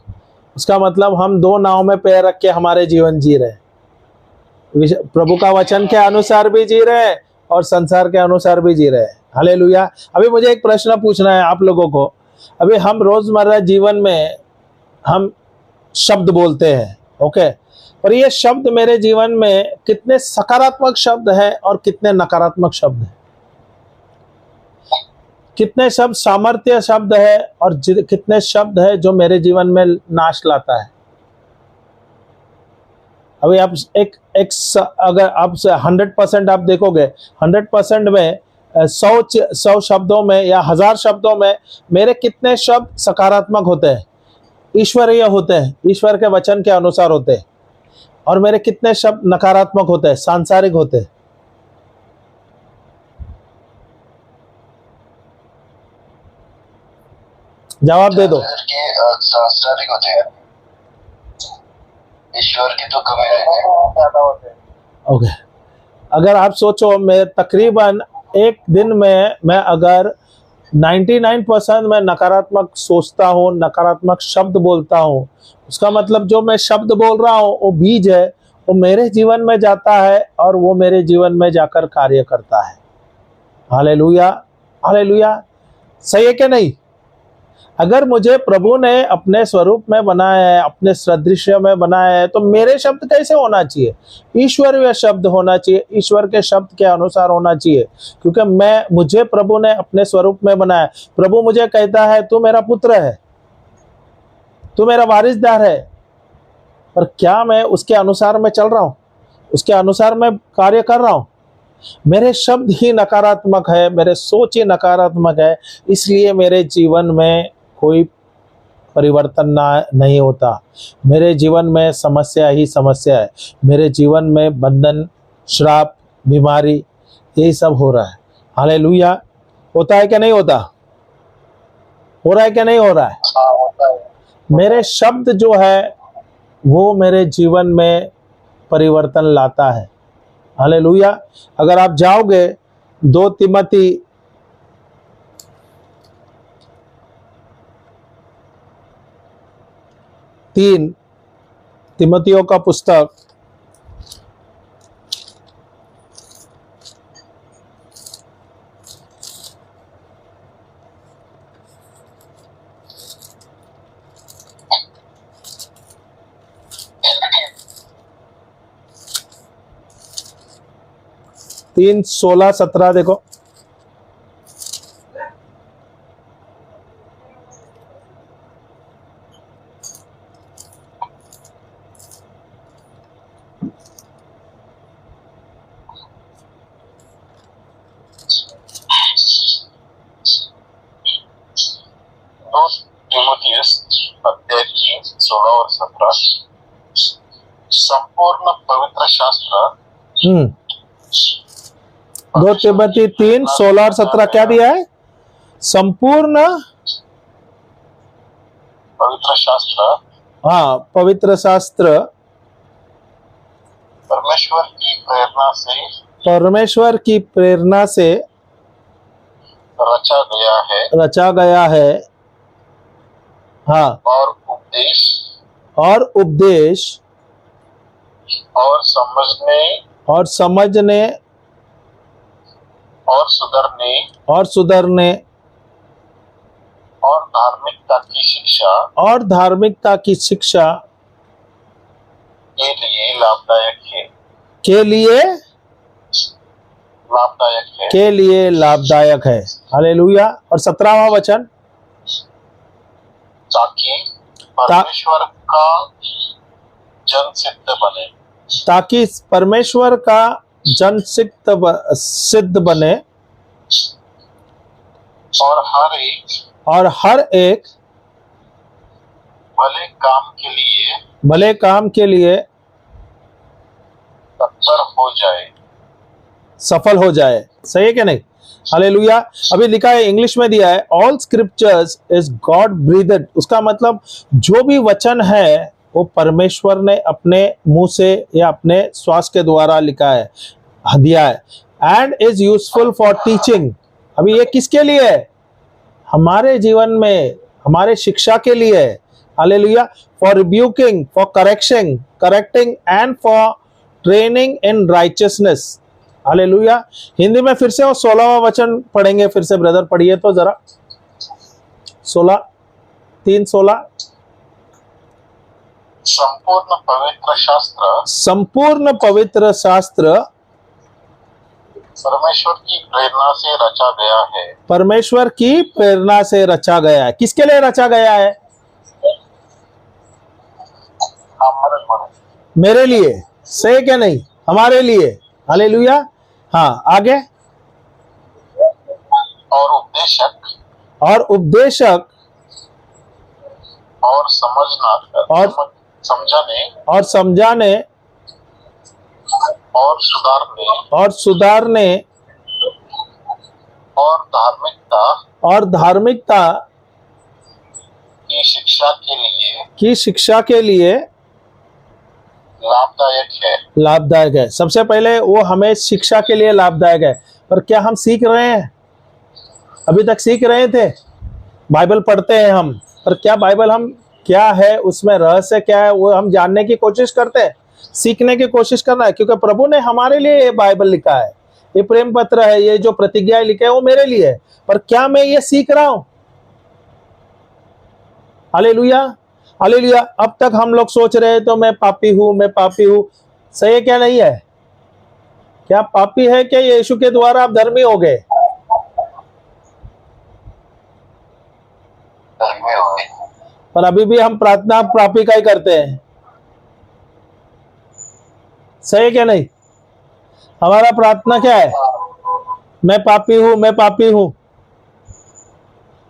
उसका मतलब हम दो नाव में पैर रख के हमारे जीवन जी रहे हैं। प्रभु का वचन के अनुसार भी जी रहे हैं और संसार के अनुसार भी जी रहे हैं। हालेलुया। अभी मुझे एक प्रश्न पूछना है आप लोगों को। अभी हम रोजमर्रा जीवन में हम शब्द बोलते हैं, ओके, और ये शब्द मेरे जीवन में कितने सकारात्मक शब्द है और कितने नकारात्मक शब्द है? कितने शब्द सामर्थ्य शब्द है और कितने शब्द है जो मेरे जीवन में नाश लाता है? अभी आप अगर आप 100% आप देखोगे, 100% में 100 शब्दों में या 1000 शब्दों में मेरे कितने शब्द सकारात्मक होते हैं, ईश्वरीय होते हैं, ईश्वर के वचन के अनुसार होते हैं, और मेरे कितने शब्द नकारात्मक होते हैं, सांसारिक होते हैं? जवाब दे दो। सांसारिक होते हैं, ईश्वर की तो कमी रहती है। ओके, अगर आप सोचो, मैं तकरीबन एक दिन में मैं अगर 99% मैं नकारात्मक सोचता हूँ, नकारात्मक शब्द बोलता हूँ, उसका मतलब जो मैं शब्द बोल रहा हूँ वो बीज है, वो मेरे जीवन में जाता है और वो मेरे जीवन में जाकर कार्य करता है। Hallelujah, hallelujah. सही है कि नहीं? अगर मुझे प्रभु ने अपने स्वरूप में बनाया है, अपने सदृश्य में बनाया है, तो मेरे शब्द कैसे होना चाहिए? ईश्वरीय शब्द होना चाहिए, ईश्वर के शब्द के अनुसार होना चाहिए, क्योंकि मुझे प्रभु ने अपने स्वरूप में बनाया। प्रभु मुझे कहता है तू मेरा पुत्र है, तू मेरा वारिसदार है। पर क्या मैं उसके अनुसार में चल रहा हूँ? उसके अनुसार मैं कार्य कर रहा हूँ? मेरे शब्द ही नकारात्मक है, मेरे सोच ही नकारात्मक है, इसलिए मेरे जीवन में कोई परिवर्तन नहीं होता। मेरे जीवन में समस्या ही समस्या है। मेरे जीवन में बंधन, श्राप, बीमारी, यही सब हो रहा है। हालेलुया। होता है क्या नहीं होता? हो रहा है क्या नहीं हो रहा है? होता है। मेरे शब्द जो है वो मेरे जीवन में परिवर्तन लाता है। हालेलुया। अगर आप जाओगे 2 तिमोथी 3, तिमोथियों का पुस्तक 3, 16, 17 देखो। अध्याय 3, 16 और 17 संपूर्ण पवित्र शास्त्र। 2 तिमोथी 3, 16 और 17 क्या दिया है? संपूर्ण, पवित्र शास्त्र हाँ, पवित्र शास्त्र परमेश्वर की प्रेरणा से परमेश्वर की प्रेरणा से रचा गया है रचा गया है, हाँ, और उपदेश और उपदेश और समझने और समझने और सुधरने और सुधरने और धार्मिकता की शिक्षा और धार्मिकता की शिक्षा के लिए लाभदायक है के लिए लाभदायक है। हालेलुया। और 17वां वचन, ताकि परमेश्वर का जन सिद्ध बने ताकि परमेश्वर का जन सिद्ध बने और हर एक भले काम के लिए तत्पर हो जाए, सफल हो जाए। सही है कि नहीं? हालेलुया। अभी लिखा है, इंग्लिश में दिया है, ऑल स्क्रिप्चर्स इज गॉड ब्रीथड। उसका मतलब जो भी वचन है वो परमेश्वर ने अपने मुंह से या अपने श्वास के द्वारा लिखा है, दिया है। And is useful for teaching. अभी ये किसके लिए है? हमारे जीवन में, हमारे शिक्षा के लिए है। Hallelujah. For rebuking, for correcting and for training in righteousness. Hallelujah. Hindi में फिर से वो 16वां वचन पढ़ेंगे, फिर से ब्रदर पढ़िए तो जरा। 3:16। संपूर्ण पवित्र शास्त्र परमेश्वर की प्रेरणा से रचा गया है। परमेश्वर की प्रेरणा से रचा गया है। किसके लिए रचा गया है? मेरे लिए। सही क्या नहीं? हमारे लिए। हालेलुया। हाँ, आगे। और उपदेशक और समझाने और सुधारने और धार्मिकता की शिक्षा के लिए लाभदायक है। सबसे पहले वो हमें शिक्षा के लिए लाभदायक है। पर क्या हम सीख रहे हैं? अभी तक सीख रहे थे, बाइबल पढ़ते हैं हम, पर क्या बाइबल हम क्या है, उसमें रहस्य क्या है, वो हम जानने की कोशिश करते हैं, सीखने की कोशिश करना है। क्योंकि प्रभु ने हमारे लिए ये बाइबल लिखा है, ये प्रेम पत्र है, ये जो प्रतिज्ञाएं लिखे है वो मेरे लिए है। पर क्या मैं ये सीख रहा हूं? Hallelujah, hallelujah. अब तक हम लोग सोच रहे हैं तो मैं पापी हूं। सही है क्या नहीं है? क्या पापी है क्या यीशु के द्वारा आप धर्मी हो गए? पर अभी भी हम प्रार्थना पापी का ही करते हैं। सही है क्या नहीं? हमारा प्रार्थना क्या है? मैं पापी हूं।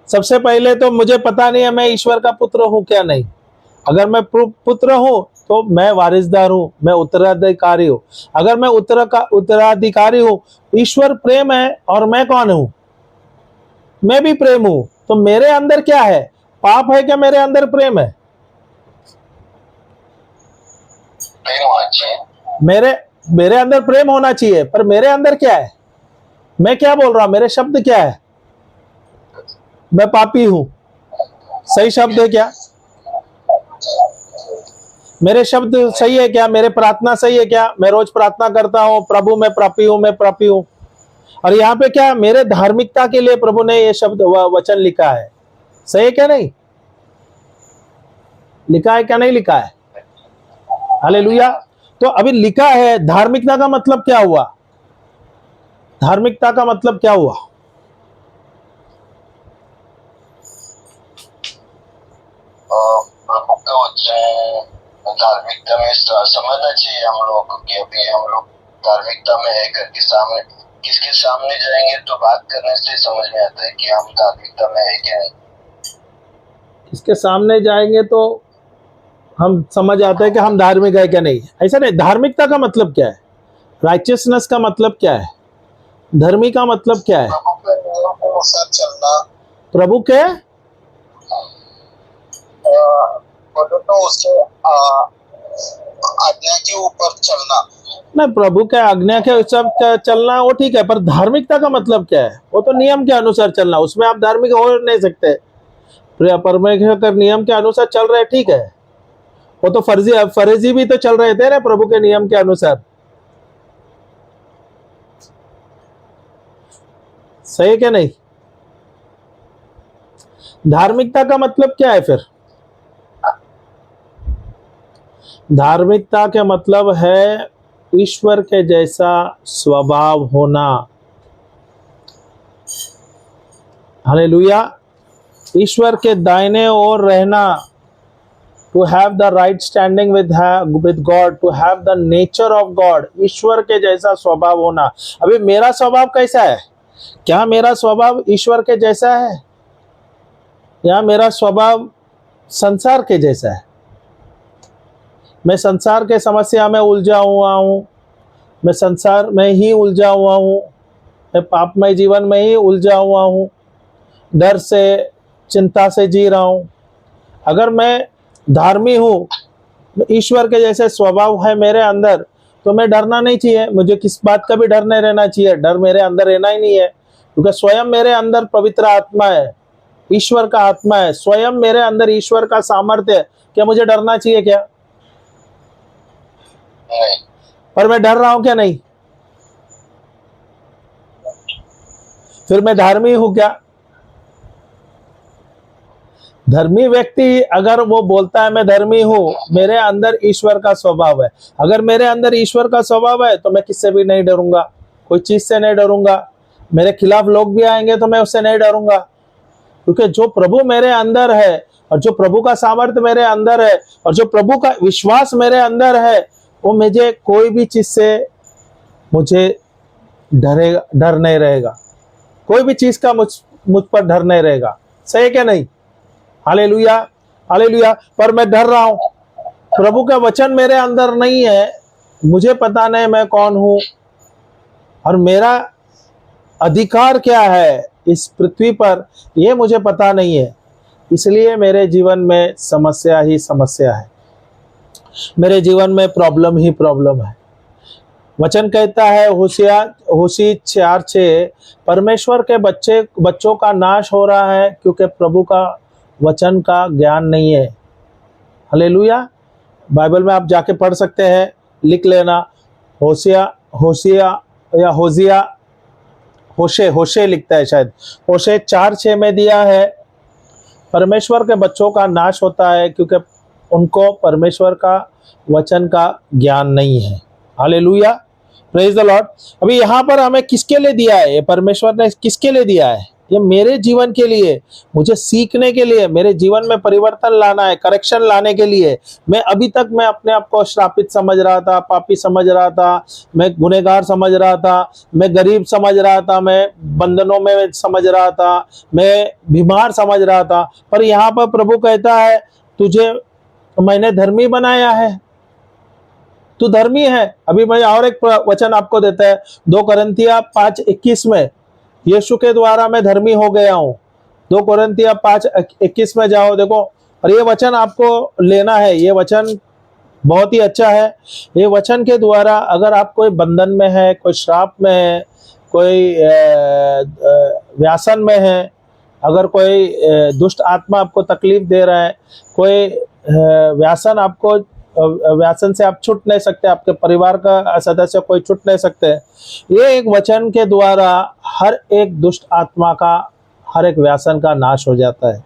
सबसे पहले तो मुझे पता नहीं है मैं ईश्वर का पुत्र हूं क्या नहीं। अगर मैं पुत्र हूं तो मैं वारिसदार हूं, मैं उत्तराधिकारी हूं। अगर मैं उत्तराधिकारी हूं, ईश्वर प्रेम है और मैं कौन हूं? मैं भी प्रेम हूं। तो मेरे अंदर क्या है? पाप है क्या मेरे अंदर प्रेम है? मेरे अंदर प्रेम होना चाहिए। पर मेरे अंदर क्या है? मैं क्या बोल रहा हूं? मेरे शब्द क्या है? मैं पापी हूं। सही शब्द है क्या? मेरे शब्द सही है क्या? मेरे प्रार्थना सही है क्या? मैं रोज प्रार्थना करता हूं, प्रभु मैं पापी हूं। और यहाँ पे क्या, मेरे धार्मिकता के लिए प्रभु ने ये शब्द वचन लिखा है। सही है क्या नहीं? लिखा है क्या नहीं लिखा है? हालेलुया। तो अभी लिखा है, धार्मिकता का मतलब क्या हुआ? धार्मिकता का मतलब क्या हुआ? धार्मिकता में समझना चाहिए हम लोगों को कि अभी हम लोग धार्मिकता में है करके सामने किसके सामने जाएंगे तो बात करने से समझ में आता है कि हम धार्मिकता में है क्या नहीं। किसके सामने जाएंगे तो हम समझ आते हैं कि हम धार्मिक है क्या नहीं। ऐसा नहीं। धार्मिकता का मतलब क्या है? राइचियसनेस का मतलब क्या है? धर्मी का मतलब क्या है? प्रभु के नियमों के अनुसार चलना, प्रभु के बोलो तो उसके आज्ञा के ऊपर चलना। नहीं, प्रभु के आज्ञा के सब चलना वो ठीक है, पर धार्मिकता का मतलब क्या है? वो तो नियम के अनुसार चलना, उसमें आप धार्मिक हो नहीं सकते। परमेश्वर नियम के अनुसार चल रहे, ठीक है। वो तो फर्जी भी तो चल रहे थे ना प्रभु के नियम के अनुसार, सही क्या नहीं? धार्मिकता का मतलब क्या है फिर? धार्मिकता के मतलब है ईश्वर के जैसा स्वभाव होना। हालेलुया। ईश्वर के दाहिने ओर रहना, to have the right standing with God, to have the nature of God, ईश्वर के जैसा स्वभाव होना। अभी मेरा स्वभाव कैसा है? क्या मेरा स्वभाव ईश्वर के जैसा है या मेरा स्वभाव संसार के जैसा है? मैं संसार के समस्या में उलझा हुआ हूँ, मैं संसार में ही उलझा हुआ हूँ, मैं पापमय जीवन में ही उलझा हुआ हूँ, डर से चिंता से जी रहा हूँ। अगर मैं धार्मी हूँ, ईश्वर के जैसे स्वभाव है मेरे अंदर, तो मैं डरना नहीं चाहिए, मुझे किस बात का भी डर नहीं रहना चाहिए। डर मेरे अंदर रहना ही नहीं है, क्योंकि स्वयं मेरे अंदर पवित्र आत्मा है, ईश्वर का आत्मा है, स्वयं मेरे अंदर ईश्वर का सामर्थ्य है। क्या मुझे डरना चाहिए क्या? पर मैं डर रहा हूं क्या? नहीं। फिर मैं धर्मी हूं क्या? धर्मी व्यक्ति अगर वो बोलता है मैं धर्मी हूं, मेरे अंदर ईश्वर का स्वभाव है। अगर मेरे अंदर ईश्वर का स्वभाव है तो मैं किससे भी नहीं डरूंगा, कोई चीज से नहीं डरूंगा। मेरे खिलाफ लोग भी आएंगे तो मैं उससे नहीं डरूंगा, क्योंकि जो प्रभु मेरे अंदर है और जो प्रभु का सामर्थ्य मेरे अंदर है और जो प्रभु का विश्वास मेरे अंदर है, वो मुझे कोई भी चीज से मुझे डर नहीं रहेगा, कोई भी चीज का मुझ पर डर नहीं रहेगा। सही क्या नहीं? Hallelujah, hallelujah. पर मैं डर रहा हूं, प्रभु का वचन मेरे अंदर नहीं है, मुझे पता नहीं मैं कौन हूं और मेरा अधिकार क्या है इस पृथ्वी पर, यह मुझे पता नहीं है। इसलिए मेरे जीवन में समस्या ही समस्या है, मेरे जीवन में प्रॉब्लम ही प्रॉब्लम है। वचन कहता है होशी 4:6, परमेश्वर के बच्चों का नाश हो रहा है क्योंकि प्रभु का वचन का ज्ञान नहीं है। हालेलुया। बाइबल में आप जाके पढ़ सकते हैं, लिख लेना। होशे लिखता है शायद, होशे 4:6 में दिया है, परमेश्वर के बच्चों का नाश होता है क्योंकि उनको परमेश्वर का वचन का ज्ञान नहीं है। Hallelujah, praise the Lord. अभी यहाँ पर हमें किसके लिए दिया है? ये परमेश्वर ने किसके लिए दिया है? ये मेरे जीवन के लिए, मुझे सीखने के लिए, मेरे जीवन में परिवर्तन लाना है, करेक्शन लाने के लिए। मैं अभी तक मैं अपने आप को श्रापित समझ रहा था, पापी समझ रहा था, मैं गुनहगार समझ रहा था, मैं गरीब समझ रहा था, मैं बंधनों में समझ रहा था, मैं बीमार समझ रहा था। पर यहाँ पर प्रभु कहता है तुझे मैंने धर्मी बनाया है, तू धर्मी है। अभी मैं और एक वचन आपको देता है, 2 कोरिन्थियों 5:21 में, यीशु के द्वारा मैं धर्मी हो गया हूं। 2 कोरिन्थियों 5:21 में जाओ, देखो। और ये वचन आपको लेना है, ये वचन बहुत ही अच्छा है। ये वचन के द्वारा अगर आप कोई बंधन में है, कोई श्राप में है, कोई व्यासन में है, अगर कोई दुष्ट आत्मा आपको तकलीफ दे रहा है, कोई व्यासन आपको, व्यासन से आप छूट नहीं सकते, आपके परिवार का सदस्य कोई छूट नहीं सकते, ये एक वचन के द्वारा हर एक दुष्ट आत्मा का, हर एक व्यासन का नाश हो जाता है।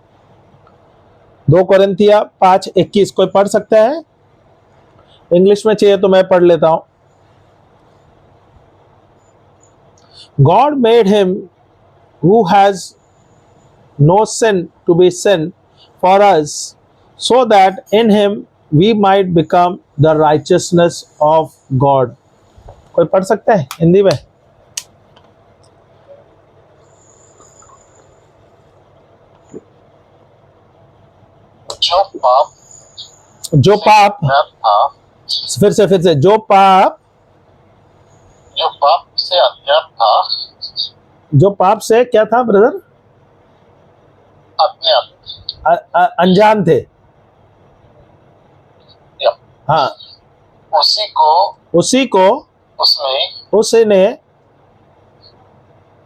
2 कोरिन्थियों 5:21 कोई पढ़ सकता है? इंग्लिश में चाहिए तो मैं पढ़ लेता हूं। God made him who has no sin to be sin for us, so that in him we might become the righteousness of God। कोई पढ़ सकता है हिंदी में? जो पाप फिर से जो पाप से अज्ञात था, जो पाप से क्या था ब्रदर? अज्ञात अनजान थे। या हाँ, उसी को उसने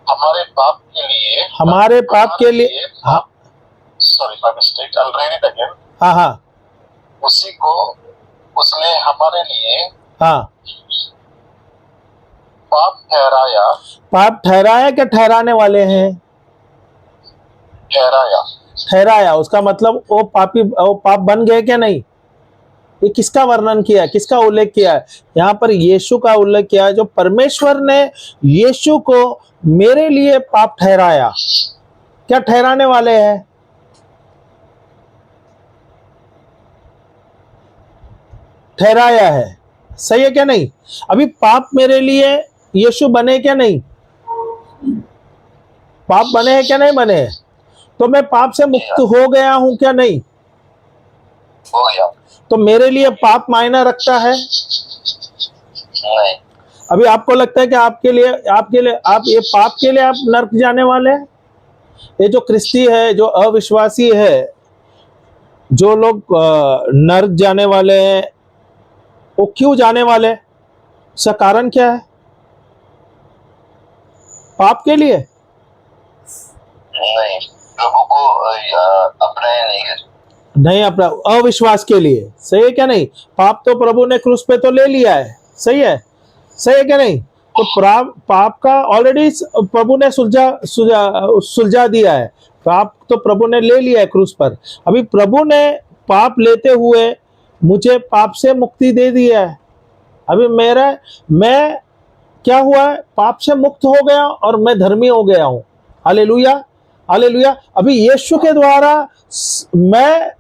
हमारे पाप के लिए हाँ sorry my mistake, I will read it again. हाँ हाँ उसी को उसने हमारे लिए हाँ, पाप ठहराया पाप ठहराया क्या ठहराने वाले हैं? ठहराया ठहराया, उसका मतलब वो पाप बन गए क्या नहीं? ये किसका वर्णन किया है, किसका उल्लेख किया है? यहाँ पर यीशु का उल्लेख किया है, जो परमेश्वर ने यीशु को मेरे लिए पाप ठहराया। क्या ठहराने वाले हैं? ठहराया है, सही है क्या नहीं? अभी पाप मेरे लिए यीशु बने क्या नहीं? पाप बने हैं क्या नहीं बने? तो मैं पाप से मुक्त हो गया हूं क्या नहीं? हो गया तो मेरे लिए पाप मायना रखता है? नहीं। अभी आपको लगता है कि आप ये पाप के लिए आप नर्क जाने वाले हैं? ये जो क्रिस्ती है, जो अविश्वासी है, जो लोग नर्क जाने वाले हैं, वो क्यों जाने वाले हैं? उसका कारण क्या है? पाप के लिए नहीं, प्रभु को अपनाया नहीं कर नहीं, अपना अविश्वास के लिए। सही है क्या नहीं? पाप तो प्रभु ने क्रूस पे तो ले लिया है, सही है क्या नहीं? तो पाप का ऑलरेडी प्रभु ने सुलझा दिया है। पाप तो प्रभु ने ले लिया है क्रूस पर। अभी प्रभु ने पाप लेते हुए मुझे पाप से मुक्ति दे दी है। अभी मैं क्या हुआ है? पाप से मुक्त हो गया और मैं धर्मी हो गया हूं। Hallelujah, hallelujah. अभी यीशु के द्वारा मैं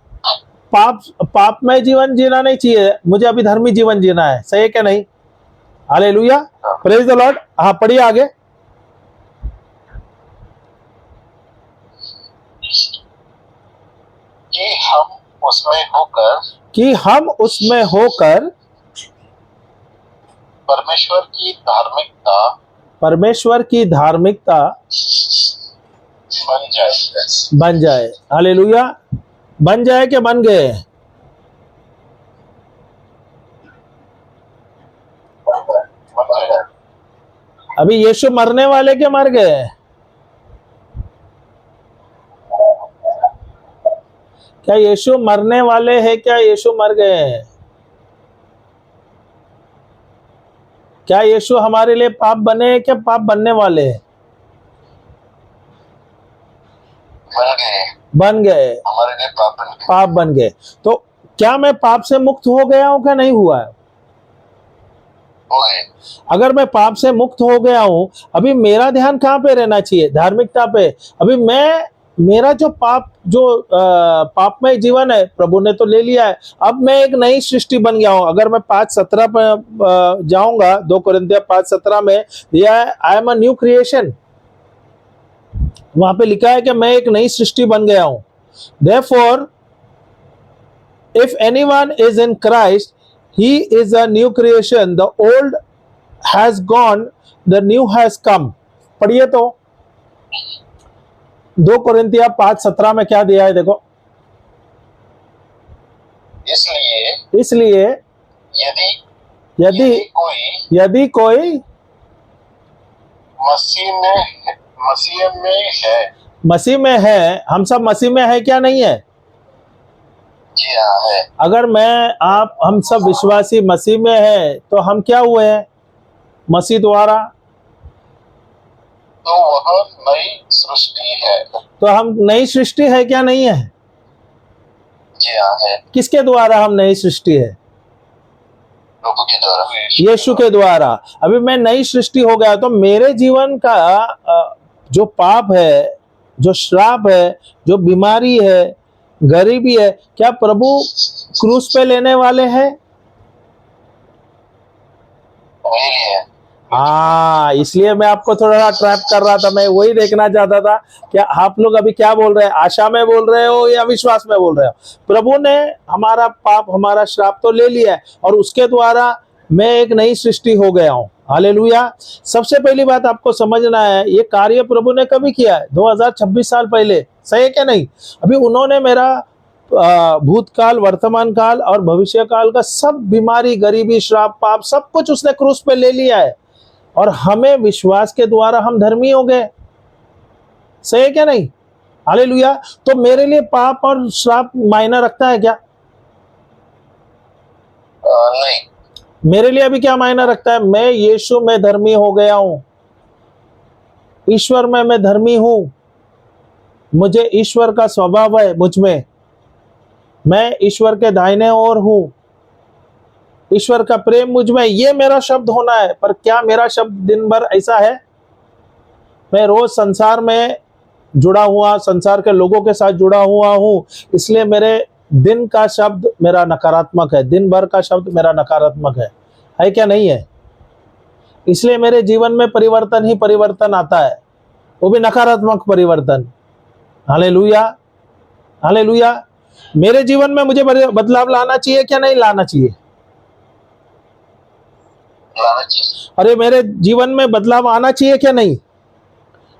पापमय जीवन जीना नहीं चाहिए, मुझे अभी धर्मी जीवन जीना है। सही है क्या नहीं? Hallelujah, praise the Lord. हाँ, पढ़िए आगे। कि हम उसमें होकर परमेश्वर की धार्मिकता बन जाए। हालेलुया, बन जाए कि बन गए? अभी यीशु मरने वाले के मर गए? क्या यीशु मरने वाले हैं? क्या यीशु मर गए हैं? क्या यीशु हमारे लिए पाप बने हैं? क्या पाप बनने वाले हैं? बन गए, हमारे लिए पाप बन गए। तो क्या मैं पाप से मुक्त हो गया हूं क्या नहीं हुआ है? हो गए। अगर मैं पाप से मुक्त हो गया हूं, अभी मेरा ध्यान कहाँ पे रहना चाहिए? धार्मिकता पे। अभी मेरा जो पापमय जीवन है प्रभु ने तो ले लिया है। अब मैं एक नई सृष्टि बन गया हूं। अगर मैं 5:17 पे जाऊंगा, 2 कोरिन्थियर 5:17 में दिया है, I am a new creation. वहां पे लिखा है कि मैं एक नई सृष्टि बन गया हूं। Therefore, if anyone is in Christ, he is a new creation. The old has gone, the new has come. पढ़िए तो 2 कोरिन्थियर 5:17 में क्या दिया है देखो। इसलिए यदि कोई मसीह में है, हम सब मसीह में है क्या नहीं है? जी हाँ है। अगर हम सब विश्वासी मसीह में है, तो हम क्या हुए हैं मसीह द्वारा? तो वह नई सृष्टि है। तो हम नई सृष्टि है क्या नहीं है? जी हाँ है। किसके द्वारा हम नई सृष्टि है? प्रभु के द्वारा, यीशु के द्वारा। अभी मैं नई सृष्टि हो गया, तो मेरे जीवन का जो पाप है, जो श्राप है, जो बीमारी है, गरीबी है, क्या प्रभु क्रूस पे लेने वाले हैं? हाँ, इसलिए मैं आपको थोड़ा ट्रैप कर रहा था। मैं वही देखना चाहता था कि आप लोग अभी क्या बोल रहे हैं, आशा में बोल रहे हो या विश्वास में बोल रहे हो? प्रभु ने हमारा पाप, हमारा श्राप तो ले लिया है और उसके द्वारा मैं एक नई सृष्टि हो गया हूं। हालेलुया। सबसे पहली बात आपको समझना है, ये कार्य प्रभु ने कभी किया है? 2026 साल पहले। सही है क्या नहीं? अभी उन्होंने मेरा भूतकाल, वर्तमान काल और भविष्य काल का सब बीमारी, गरीबी, श्राप, पाप सब कुछ उसने क्रूस पे ले लिया है और हमें विश्वास के द्वारा हम धर्मी हो गए। सही है क्या नहीं? हालेलुया। तो मेरे लिए पाप और श्राप मायना रखता है क्या? नहीं। मेरे लिए अभी क्या मायना रखता है? मैं यीशु में धर्मी हो गया हूं, ईश्वर में मैं धर्मी हूं, मुझे ईश्वर का स्वभाव है मुझ में, मैं ईश्वर के दाहिने ओर हूं, ईश्वर का प्रेम मुझ में, ये मेरा शब्द होना है। पर क्या मेरा शब्द दिन भर ऐसा है? मैं रोज संसार में जुड़ा हुआ, संसार के लोगों के साथ जुड़ा हुआ हूं, इसलिए मेरे दिन का शब्द मेरा नकारात्मक है, दिन भर का शब्द मेरा नकारात्मक है क्या नहीं है? इसलिए मेरे जीवन में परिवर्तन ही परिवर्तन आता है, वो भी नकारात्मक परिवर्तन। Hallelujah, hallelujah. मेरे जीवन में मुझे बदलाव लाना चाहिए क्या नहीं लाना चाहिए? अरे मेरे जीवन में बदलाव आना चाहिए क्या नहीं?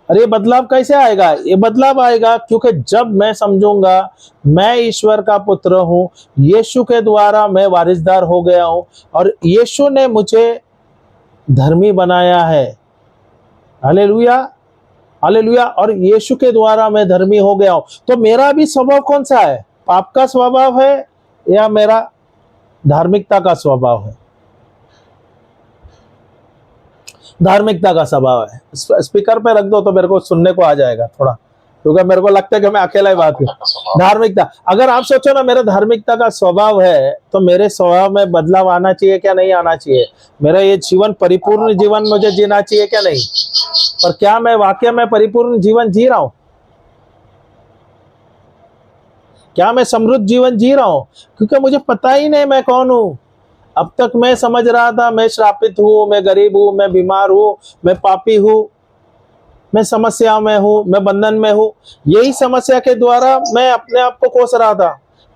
अरे बदलाव कैसे आएगा? ये बदलाव आएगा क्योंकि जब मैं समझूंगा मैं ईश्वर का पुत्र हूं, यीशु के द्वारा मैं वारिसदार हो गया हूं और यीशु ने मुझे धर्मी बनाया है। Hallelujah, hallelujah. और यीशु के द्वारा मैं धर्मी हो गया हूं, तो मेरा भी स्वभाव कौन सा है? पाप का स्वभाव है या मेरा धार्मिकता का स्वभाव है? धार्मिकता का स्वभाव है। स्पीकर पे रख दो तो मेरे को सुनने को आ जाएगा थोड़ा, क्योंकि मेरे को लगता है कि मैं अकेला ही बात करूं। धार्मिकता, अगर आप सोचो ना मेरा धार्मिकता का स्वभाव है तो मेरे स्वभाव में बदलाव आना चाहिए क्या नहीं आना चाहिए? मेरा ये जीवन परिपूर्ण जीवन मुझे जीना चाहिए क्या नहीं? पर क्या मैं वाकई में परिपूर्ण जीवन जी रहा हूं? क्या मैं समृद्ध जीवन जी रहा हूं? क्योंकि मुझे पता ही नहीं मैं कौन हूं। अब तक मैं समझ रहा था मैं श्रापित हूं, मैं गरीब हूं, मैं बीमार हूं, मैं पापी हूं, मैं समस्या में हूं, मैं बंधन में हूं। यही समस्या के द्वारा मैं अपने आप को कोस रहा था।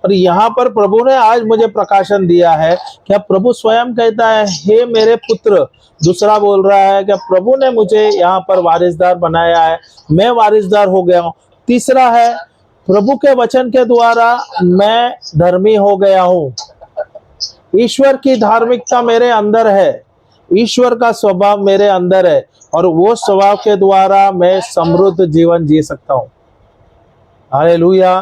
पर यहाँ पर प्रभु ने आज मुझे प्रकाशन दिया है। क्या प्रभु स्वयं कहता है हे मेरे पुत्र? दूसरा बोल रहा है कि प्रभु ने मुझे यहाँ पर वारिसदार बनाया है, मैं वारिसदार हो गया हूं। तीसरा है प्रभु के वचन के द्वारा मैं धर्मी हो गया हूं, ईश्वर की धार्मिकता मेरे अंदर है, ईश्वर का स्वभाव मेरे अंदर है और वो स्वभाव के द्वारा मैं समृद्ध जीवन जी सकता हूं। Hallelujah,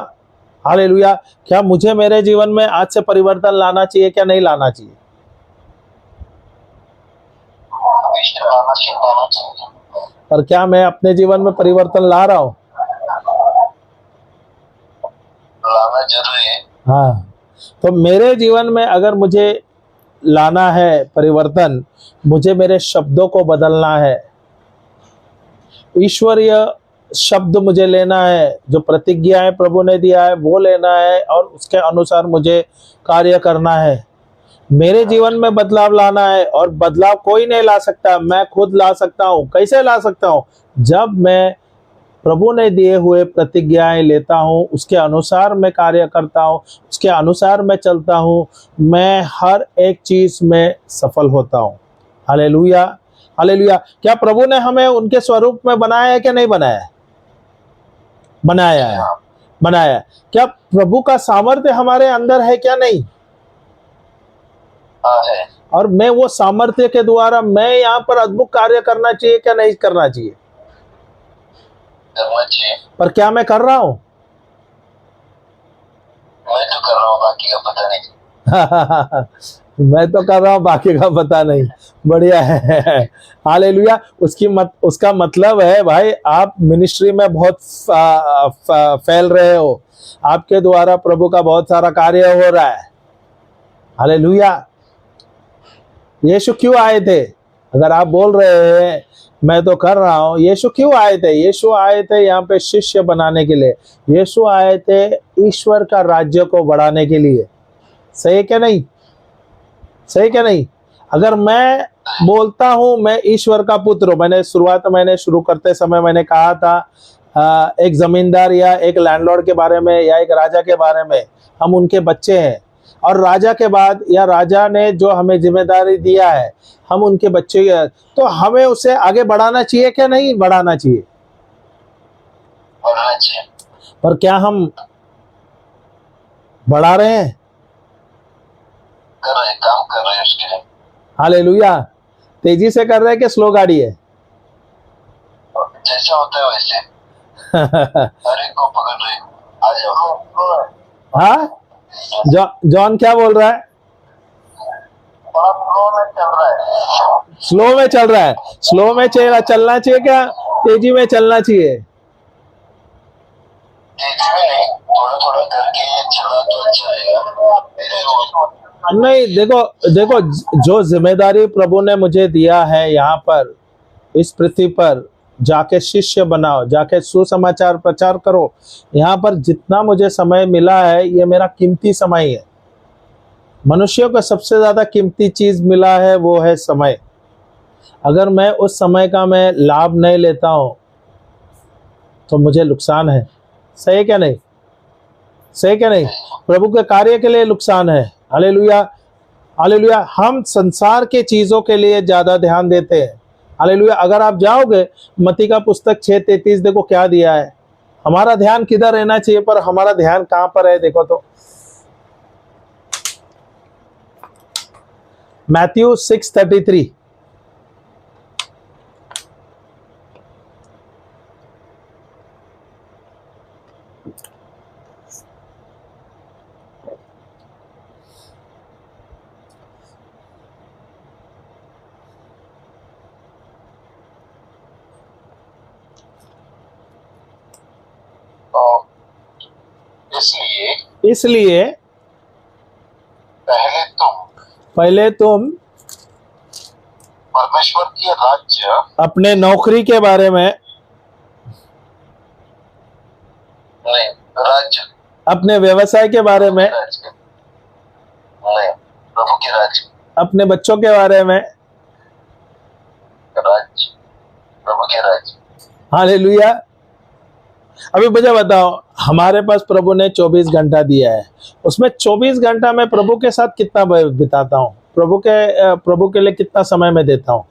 hallelujah. क्या मुझे मेरे जीवन में आज से परिवर्तन लाना चाहिए क्या नहीं लाना चाहिए? पर क्या मैं अपने जीवन में परिवर्तन ला रहा हूं? लाना जरूरी है। हाँ, तो मेरे जीवन में अगर मुझे लाना है परिवर्तन, मुझे मेरे शब्दों को बदलना है, ईश्वरीय शब्द मुझे लेना है, जो प्रतिज्ञाएं प्रभु ने दिया है वो लेना है और उसके अनुसार मुझे कार्य करना है। मेरे जीवन में बदलाव लाना है और बदलाव कोई नहीं ला सकता, मैं खुद ला सकता हूँ। कैसे ला सकता हूँ? जब मैं प्रभु ने दिए हुए प्रतिज्ञाएं लेता हूं, उसके अनुसार मैं कार्य करता हूं, उसके अनुसार मैं चलता हूं, मैं हर एक चीज में सफल होता हूं। Hallelujah, hallelujah. क्या प्रभु ने हमें उनके स्वरूप में बनाया है कि नहीं बनाया है? बनाया है, बनाया है। क्या प्रभु का सामर्थ्य हमारे अंदर है क्या नहीं? है। और मैं वो सामर्थ्य के द्वारा मैं यहाँ पर अद्भुत कार्य करना चाहिए क्या नहीं करना चाहिए? करना चाहिए। पर क्या मैं कर रहा हूं? मैं तो कर रहा हूँ, बाकी का पता नहीं। मैं तो कर रहा हूँ, बाकी का पता नहीं। बढ़िया है, हालेलुया। उसका मतलब है भाई आप मिनिस्ट्री में बहुत फैल रहे हो, आपके द्वारा प्रभु का बहुत सारा कार्य हो रहा है। हालेलुया। यीशु क्यों आए थे? अगर आप बोल रहे हैं मैं तो कर रहा हूं, यीशु क्यों आए थे? यीशु आए थे यहाँ पे शिष्य बनाने के लिए, यीशु आए थे ईश्वर का राज्य को बढ़ाने के लिए। सही क्या नहीं? सही क्या नहीं? अगर मैं बोलता हूं मैं ईश्वर का पुत्र हूं, मैंने शुरू करते समय मैंने कहा था एक जमींदार या एक लैंडलॉर्ड के बारे में या एक राजा के बारे में, हम उनके बच्चे हैं और राजा के बाद या राजा ने जो हमें जिम्मेदारी दिया है हम उनके बच्चे हैं, तो हमें उसे आगे बढ़ाना चाहिए क्या नहीं बढ़ाना चाहिए? बढ़ाना चाहिए। पर क्या हम बढ़ा रहे हैं? कर रहे, काम कर रहे हैं उसके लिए। हालेलुया। तेजी से कर रहे हैं कि स्लो गाड़ी है? जैसा होता है वैसे हर एक को पकड़ रहे, आ जाओ। हाँ, जॉन क्या बोल रहा है? थोड़ा फ्लो में चल रहा है। स्लो में चल रहा है। स्लो में चलना चाहिए क्या तेजी में चलना चाहिए? तेजी में नहीं, थोड़ा थोड़ा करके चला तो अच्छा रहेगा। नहीं, देखो देखो, जो जिम्मेदारी प्रभु ने मुझे दिया है यहाँ पर इस पृथ्वी पर, जाके शिष्य बनाओ, जाके सुसमाचार प्रचार करो, यहाँ पर जितना मुझे समय मिला है ये मेरा कीमती समय है। मनुष्यों को सबसे ज्यादा कीमती चीज मिला है, वो है समय। अगर मैं उस समय का मैं लाभ नहीं लेता हूं तो मुझे नुकसान है। सही क्या नहीं? सही क्या नहीं? प्रभु के कार्य के लिए नुकसान है। Hallelujah, hallelujah. हम संसार के चीजों के लिए ज्यादा ध्यान देते हैं। हालेलुया। अगर आप जाओगे मत्ती का पुस्तक 6:33, देखो क्या दिया है। हमारा ध्यान किधर रहना चाहिए, पर हमारा ध्यान कहां पर है? देखो तो मैथ्यू 6:33। इसलिए पहले तुम परमेश्वर की राज्य, अपने नौकरी के बारे में नहीं, राज्य, अपने व्यवसाय के बारे में, नहीं, प्रभु के राज्य, अपने बच्चों के बारे में, राज्य, प्रभु के राज्य। हालेलुया। अभी मुझे बताओ, हमारे पास प्रभु ने 24 घंटा दिया है, उसमें 24 घंटा मैं प्रभु के साथ कितना बिताता हूँ? प्रभु के लिए कितना समय मैं देता हूँ?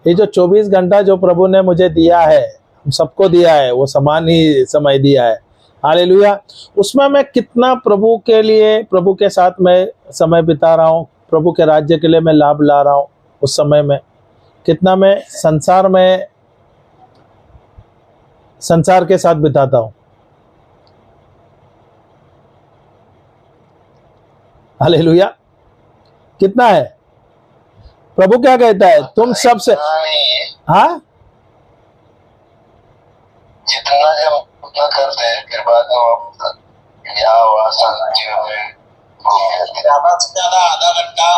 ये जो 24 घंटा जो प्रभु ने मुझे दिया है, सबको दिया है, वो समान ही समय दिया है। हालेलुया। उसमें मैं कितना प्रभु के लिए, प्रभु के साथ मैं समय बिता रहा हूँ, प्रभु के राज्य के लिए मैं लाभ ला रहा हूँ। उस समय में कितना मैं संसार के साथ बिताता हूँ। हालेलुया। कितना है? प्रभु क्या कहता है? तुम सबसे, हाँ, जितना जब उतना करते हैं, फिर बाद में यहाँ वहाँ जीवन में ज्यादा से ज्यादा आधा घंटा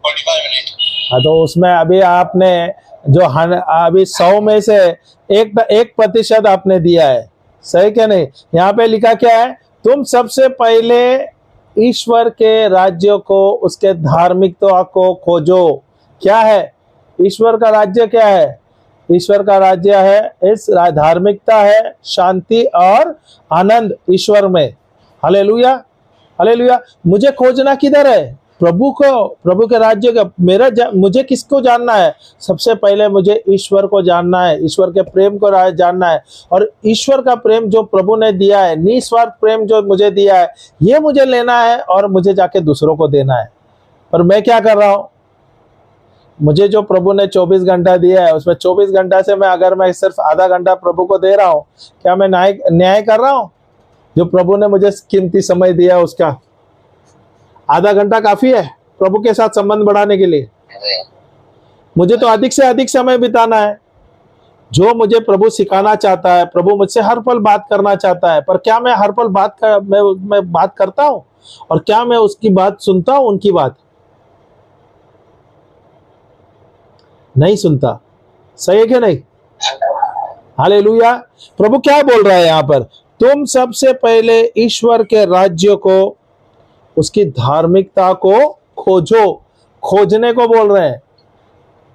45 मिनट। हाँ, तो उसमें अभी आपने जो अभी 100 में से 1% आपने दिया है। सही क्या नहीं? यहाँ पे लिखा क्या है? तुम सबसे पहले ईश्वर के राज्य को, उसके धार्मिकता को खोजो। क्या है ईश्वर का राज्य? क्या है ईश्वर का राज्य? है इस धार्मिकता है शांति और आनंद ईश्वर में। Hallelujah, hallelujah. मुझे खोजना किधर है? प्रभु को, प्रभु के राज्य का। मुझे किसको जानना है? सबसे पहले मुझे ईश्वर को जानना है, ईश्वर के प्रेम को जानना है। और ईश्वर का प्रेम जो प्रभु ने दिया है, निस्वार्थ प्रेम जो मुझे दिया है, ये मुझे लेना है और मुझे जाके दूसरों को देना है। पर मैं क्या कर रहा हूं? मुझे जो प्रभु ने 24 घंटा दिया है, उसमें 24 घंटा से अगर मैं सिर्फ आधा घंटा प्रभु को दे रहा हूं, क्या मैं न्याय कर रहा हूं? जो प्रभु ने मुझे कीमती समय दिया, उसका आधा घंटा काफी है प्रभु के साथ संबंध बढ़ाने के लिए? मुझे तो अधिक से अधिक समय बिताना है। जो मुझे प्रभु सिखाना चाहता है, प्रभु मुझसे हर पल बात करना चाहता है, पर क्या मैं हर पल मैं बात करता हूं? और क्या मैं उसकी बात सुनता हूं? उनकी बात नहीं सुनता। सही है क्या नहीं? हालेलुया। प्रभु क्या बोल रहा है यहाँ पर? तुम सबसे पहले ईश्वर के राज्य को, उसकी धार्मिकता को खोजो। खोजने को बोल रहे हैं।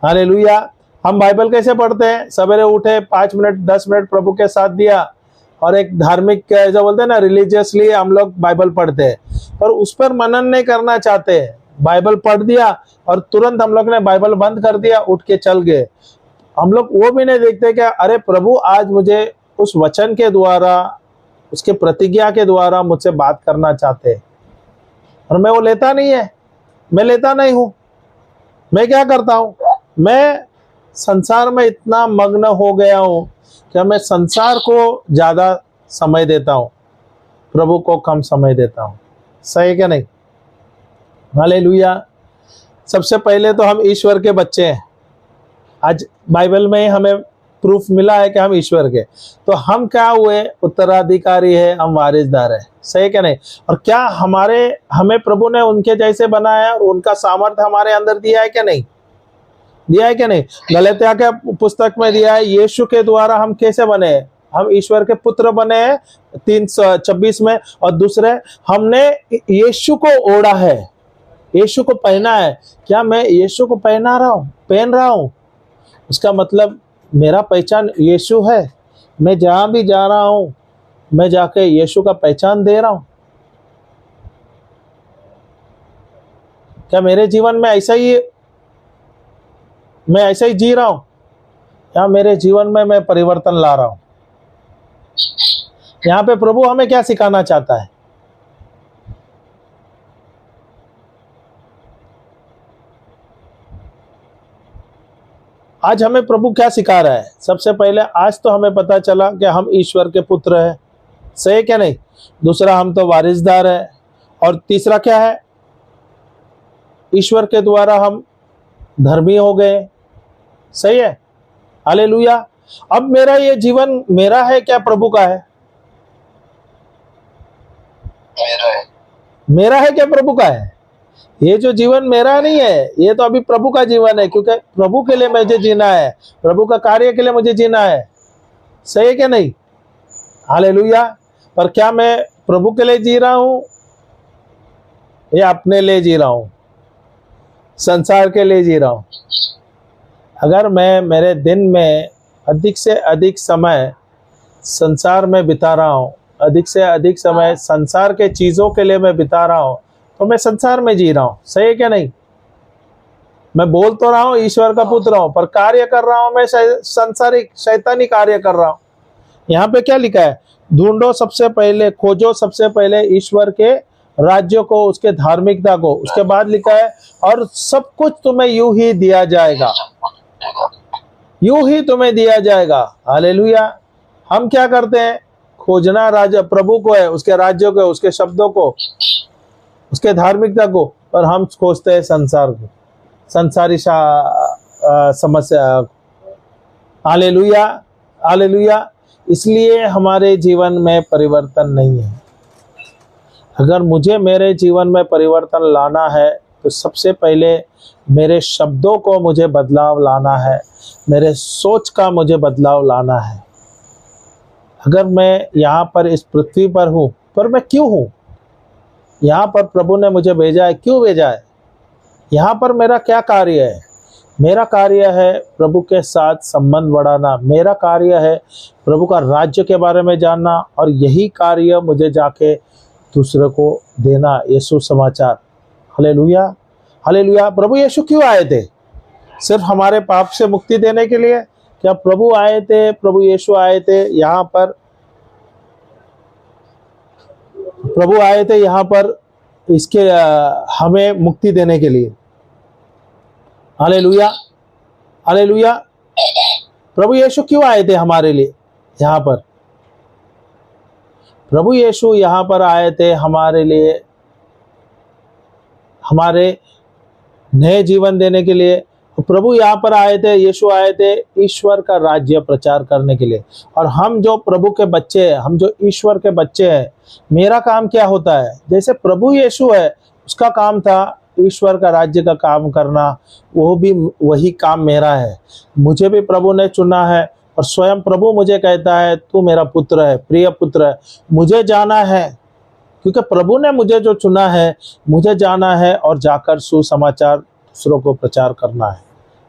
हालेलुया। हम बाइबल कैसे पढ़ते हैं? सवेरे उठे, 5 मिनट 10 मिनट प्रभु के साथ दिया, और एक धार्मिक, ऐसा बोलते हैं ना, रिलीजियसली हम लोग बाइबल पढ़ते हैं, पर उस पर मनन नहीं करना चाहते। बाइबल पढ़ दिया और तुरंत हम लोग ने बाइबल बंद कर दिया, उठ के चल गए। हम लोग वो भी नहीं देखते कि अरे प्रभु आज मुझे उस वचन के द्वारा, उसके प्रतिज्ञा के द्वारा मुझसे बात करना चाहते हैं, और मैं वो लेता नहीं है, मैं लेता नहीं हूं। मैं क्या करता हूं, मैं संसार में इतना मग्न हो गया हूं कि मैं संसार को ज्यादा समय देता हूं, प्रभु को कम समय देता हूं। सही है क्या नहीं? हालेलुया। सबसे पहले तो हम ईश्वर के बच्चे हैं। आज बाइबल में हमें प्रूफ मिला है कि हम ईश्वर के, तो हम क्या हुए, उत्तराधिकारी है, हम वारिसदार है। सही क्या नहीं? और क्या हमें प्रभु ने उनके जैसे बनाया और उनका सामर्थ्य हमारे अंदर दिया है क्या नहीं? दिया है क्या नहीं? गलातिया के पुस्तक में दिया है, यीशु के द्वारा हम कैसे बने हैं? हम ईश्वर के पुत्र बने हैं 3:26 में। और दूसरे, हमने यीशु को ओढ़ा है, यीशु को पहना है। क्या मैं यीशु को पहन रहा हूं? उसका मतलब मेरा पहचान यीशु है। मैं जहां भी जा रहा हूं, मैं जाके यीशु का पहचान दे रहा हूं। क्या मेरे जीवन में मैं ऐसा ही जी रहा हूं, या मेरे जीवन में मैं परिवर्तन ला रहा हूं? यहाँ पे प्रभु हमें क्या सिखाना चाहता है? आज हमें प्रभु क्या सिखा रहा है? सबसे पहले आज तो हमें पता चला कि हम ईश्वर के पुत्र हैं। सही क्या नहीं? दूसरा, हम तो वारिसदार हैं। और तीसरा क्या है? ईश्वर के द्वारा हम धर्मी हो गए। सही है? हालेलुया। अब मेरा ये जीवन मेरा है क्या प्रभु का है? मेरा है क्या प्रभु का है? ये जो जीवन मेरा नहीं है, ये तो अभी प्रभु का जीवन है, क्योंकि प्रभु के लिए मुझे जीना है, प्रभु का कार्य के लिए मुझे जीना है। सही है क्या नहीं? हालेलुया। पर क्या मैं प्रभु के लिए जी रहा हूं या अपने लिए जी रहा हूं, संसार के लिए जी रहा हूं? अगर मैं मेरे दिन में अधिक से अधिक समय संसार में बिता रहा हूं, अधिक से अधिक समय संसार के चीजों के लिए मैं बिता रहा हूं, तो मैं संसार में जी रहा हूं। सही है क्या नहीं? मैं बोल तो रहा हूं ईश्वर का पुत्र हूं, पर कार्य कर रहा हूं मैं संसारिक शैतानी कार्य कर रहा हूं। यहाँ पे क्या लिखा है? ढूंढो सबसे पहले, खोजो सबसे पहले ईश्वर के राज्य को, उसके धार्मिकता को। उसके बाद लिखा है, और सब कुछ तुम्हें यूं ही दिया जाएगा, यूं ही तुम्हें दिया जाएगा। हालेलुया। हम क्या करते हैं? खोजना राजा प्रभु को है, उसके राज्य को, उसके शब्दों को, उसके धार्मिकता को, पर हम खोजते हैं संसार को, संसारी समस्या। Hallelujah, hallelujah. इसलिए हमारे जीवन में परिवर्तन नहीं है। अगर मुझे मेरे जीवन में परिवर्तन लाना है, तो सबसे पहले मेरे शब्दों को मुझे बदलाव लाना है, मेरे सोच का मुझे बदलाव लाना है। अगर मैं यहाँ पर इस पृथ्वी पर हूँ, पर मैं क्यों हूँ यहाँ पर? प्रभु ने मुझे भेजा है, क्यों भेजा है? यहाँ पर मेरा क्या कार्य है? मेरा कार्य है प्रभु के साथ संबंध बढ़ाना, मेरा कार्य है प्रभु का राज्य के बारे में जानना, और यही कार्य मुझे जाके दूसरे को देना, यीशु समाचार। Hallelujah, hallelujah. प्रभु यीशु क्यों आए थे? सिर्फ हमारे पाप से मुक्ति देने के लिए? क्या प्रभु आए थे, प्रभु यीशु आए थे यहाँ पर, प्रभु आए थे यहाँ पर इसके हमें मुक्ति देने के लिए? Hallelujah, hallelujah. प्रभु यीशु क्यों आए थे हमारे लिए यहाँ पर? प्रभु यीशु यहाँ पर आए थे हमारे लिए, हमारे नए जीवन देने के लिए। प्रभु यहाँ पर आए थे, यीशु आए थे ईश्वर का राज्य प्रचार करने के लिए। और हम जो प्रभु के बच्चे हैं, हम जो ईश्वर के बच्चे हैं, मेरा काम क्या होता है? जैसे प्रभु यीशु है, उसका काम था ईश्वर का राज्य का काम करना, वो भी वही काम मेरा है। मुझे भी प्रभु ने चुना है, और स्वयं प्रभु मुझे कहता है, तू मेरा पुत्र है, प्रिय पुत्र है। मुझे जाना है, क्योंकि प्रभु ने मुझे जो चुना है, मुझे जाना है और जाकर सुसमाचार दूसरों को प्रचार करना है।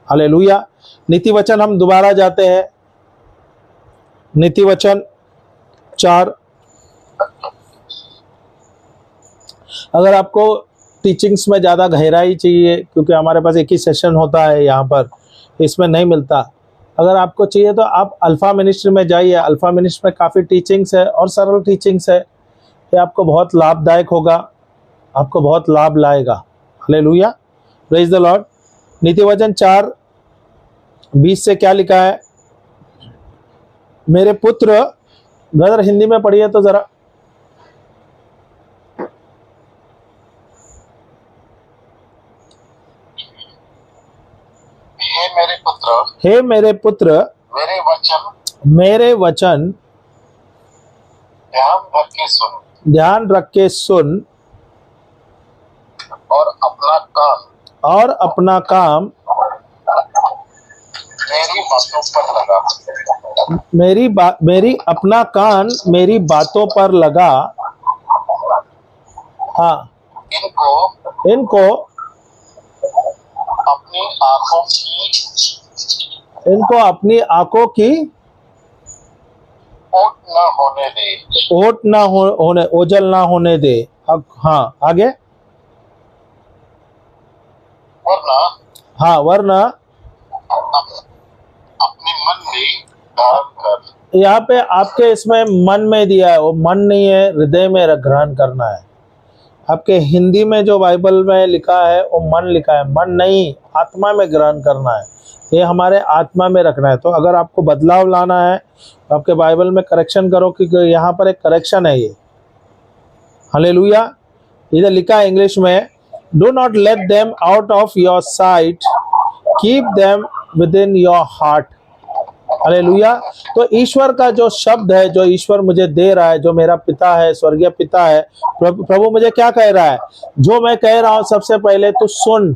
हालेलुया। नीति वचन हम दोबारा जाते हैं, नीति वचन 4। अगर आपको टीचिंग्स में ज़्यादा गहराई चाहिए, क्योंकि हमारे पास एक ही सेशन होता है यहाँ पर, इसमें नहीं मिलता। अगर आपको चाहिए तो आप अल्फा मिनिस्ट्री में जाइए। अल्फा मिनिस्ट्री में काफ़ी टीचिंग्स है और सरल टीचिंग्स है। ये आपको बहुत लाभदायक होगा, आपको बहुत लाभ लाएगा। Hallelujah, praise the Lord. नीति वचन 4:20 से क्या लिखा है? मेरे पुत्र, ब्रदर हिंदी में पढ़िए तो जरा। हे मेरे पुत्र, हे मेरे पुत्र, मेरे वचन ध्यान रख के सुन और अपना काम मेरी बातों पर लगा। मेरी बातों पर लगा। हाँ, इनको अपनी आंखों की ओझल ना होने दे। अब हाँ आगे। वरना अपने मन में धारण कर। यहाँ पे आपके इसमें मन में दिया है, वो मन नहीं है, हृदय में ग्रहण करना है। आपके हिंदी में जो बाइबल में लिखा है वो मन लिखा है, मन नहीं, आत्मा में ग्रहण करना है। ये हमारे आत्मा में रखना है। तो अगर आपको बदलाव लाना है तो आपके बाइबल में करेक्शन करो, क्योंकि यहाँ पर एक करेक्शन है ये। हालेलुया। इधर लिखा है इंग्लिश में, do not let them out of your site, keep them with in your heart. Hallelujah. तो ईश्वर का जो शब्द है, जो ईश्वर मुझे दे रहा है, जो मेरा पिता है, स्वर्गीय पिता है, प्रभु मुझे क्या कह रहा है? जो मैं कह रहा हूं सबसे पहले तो सुन,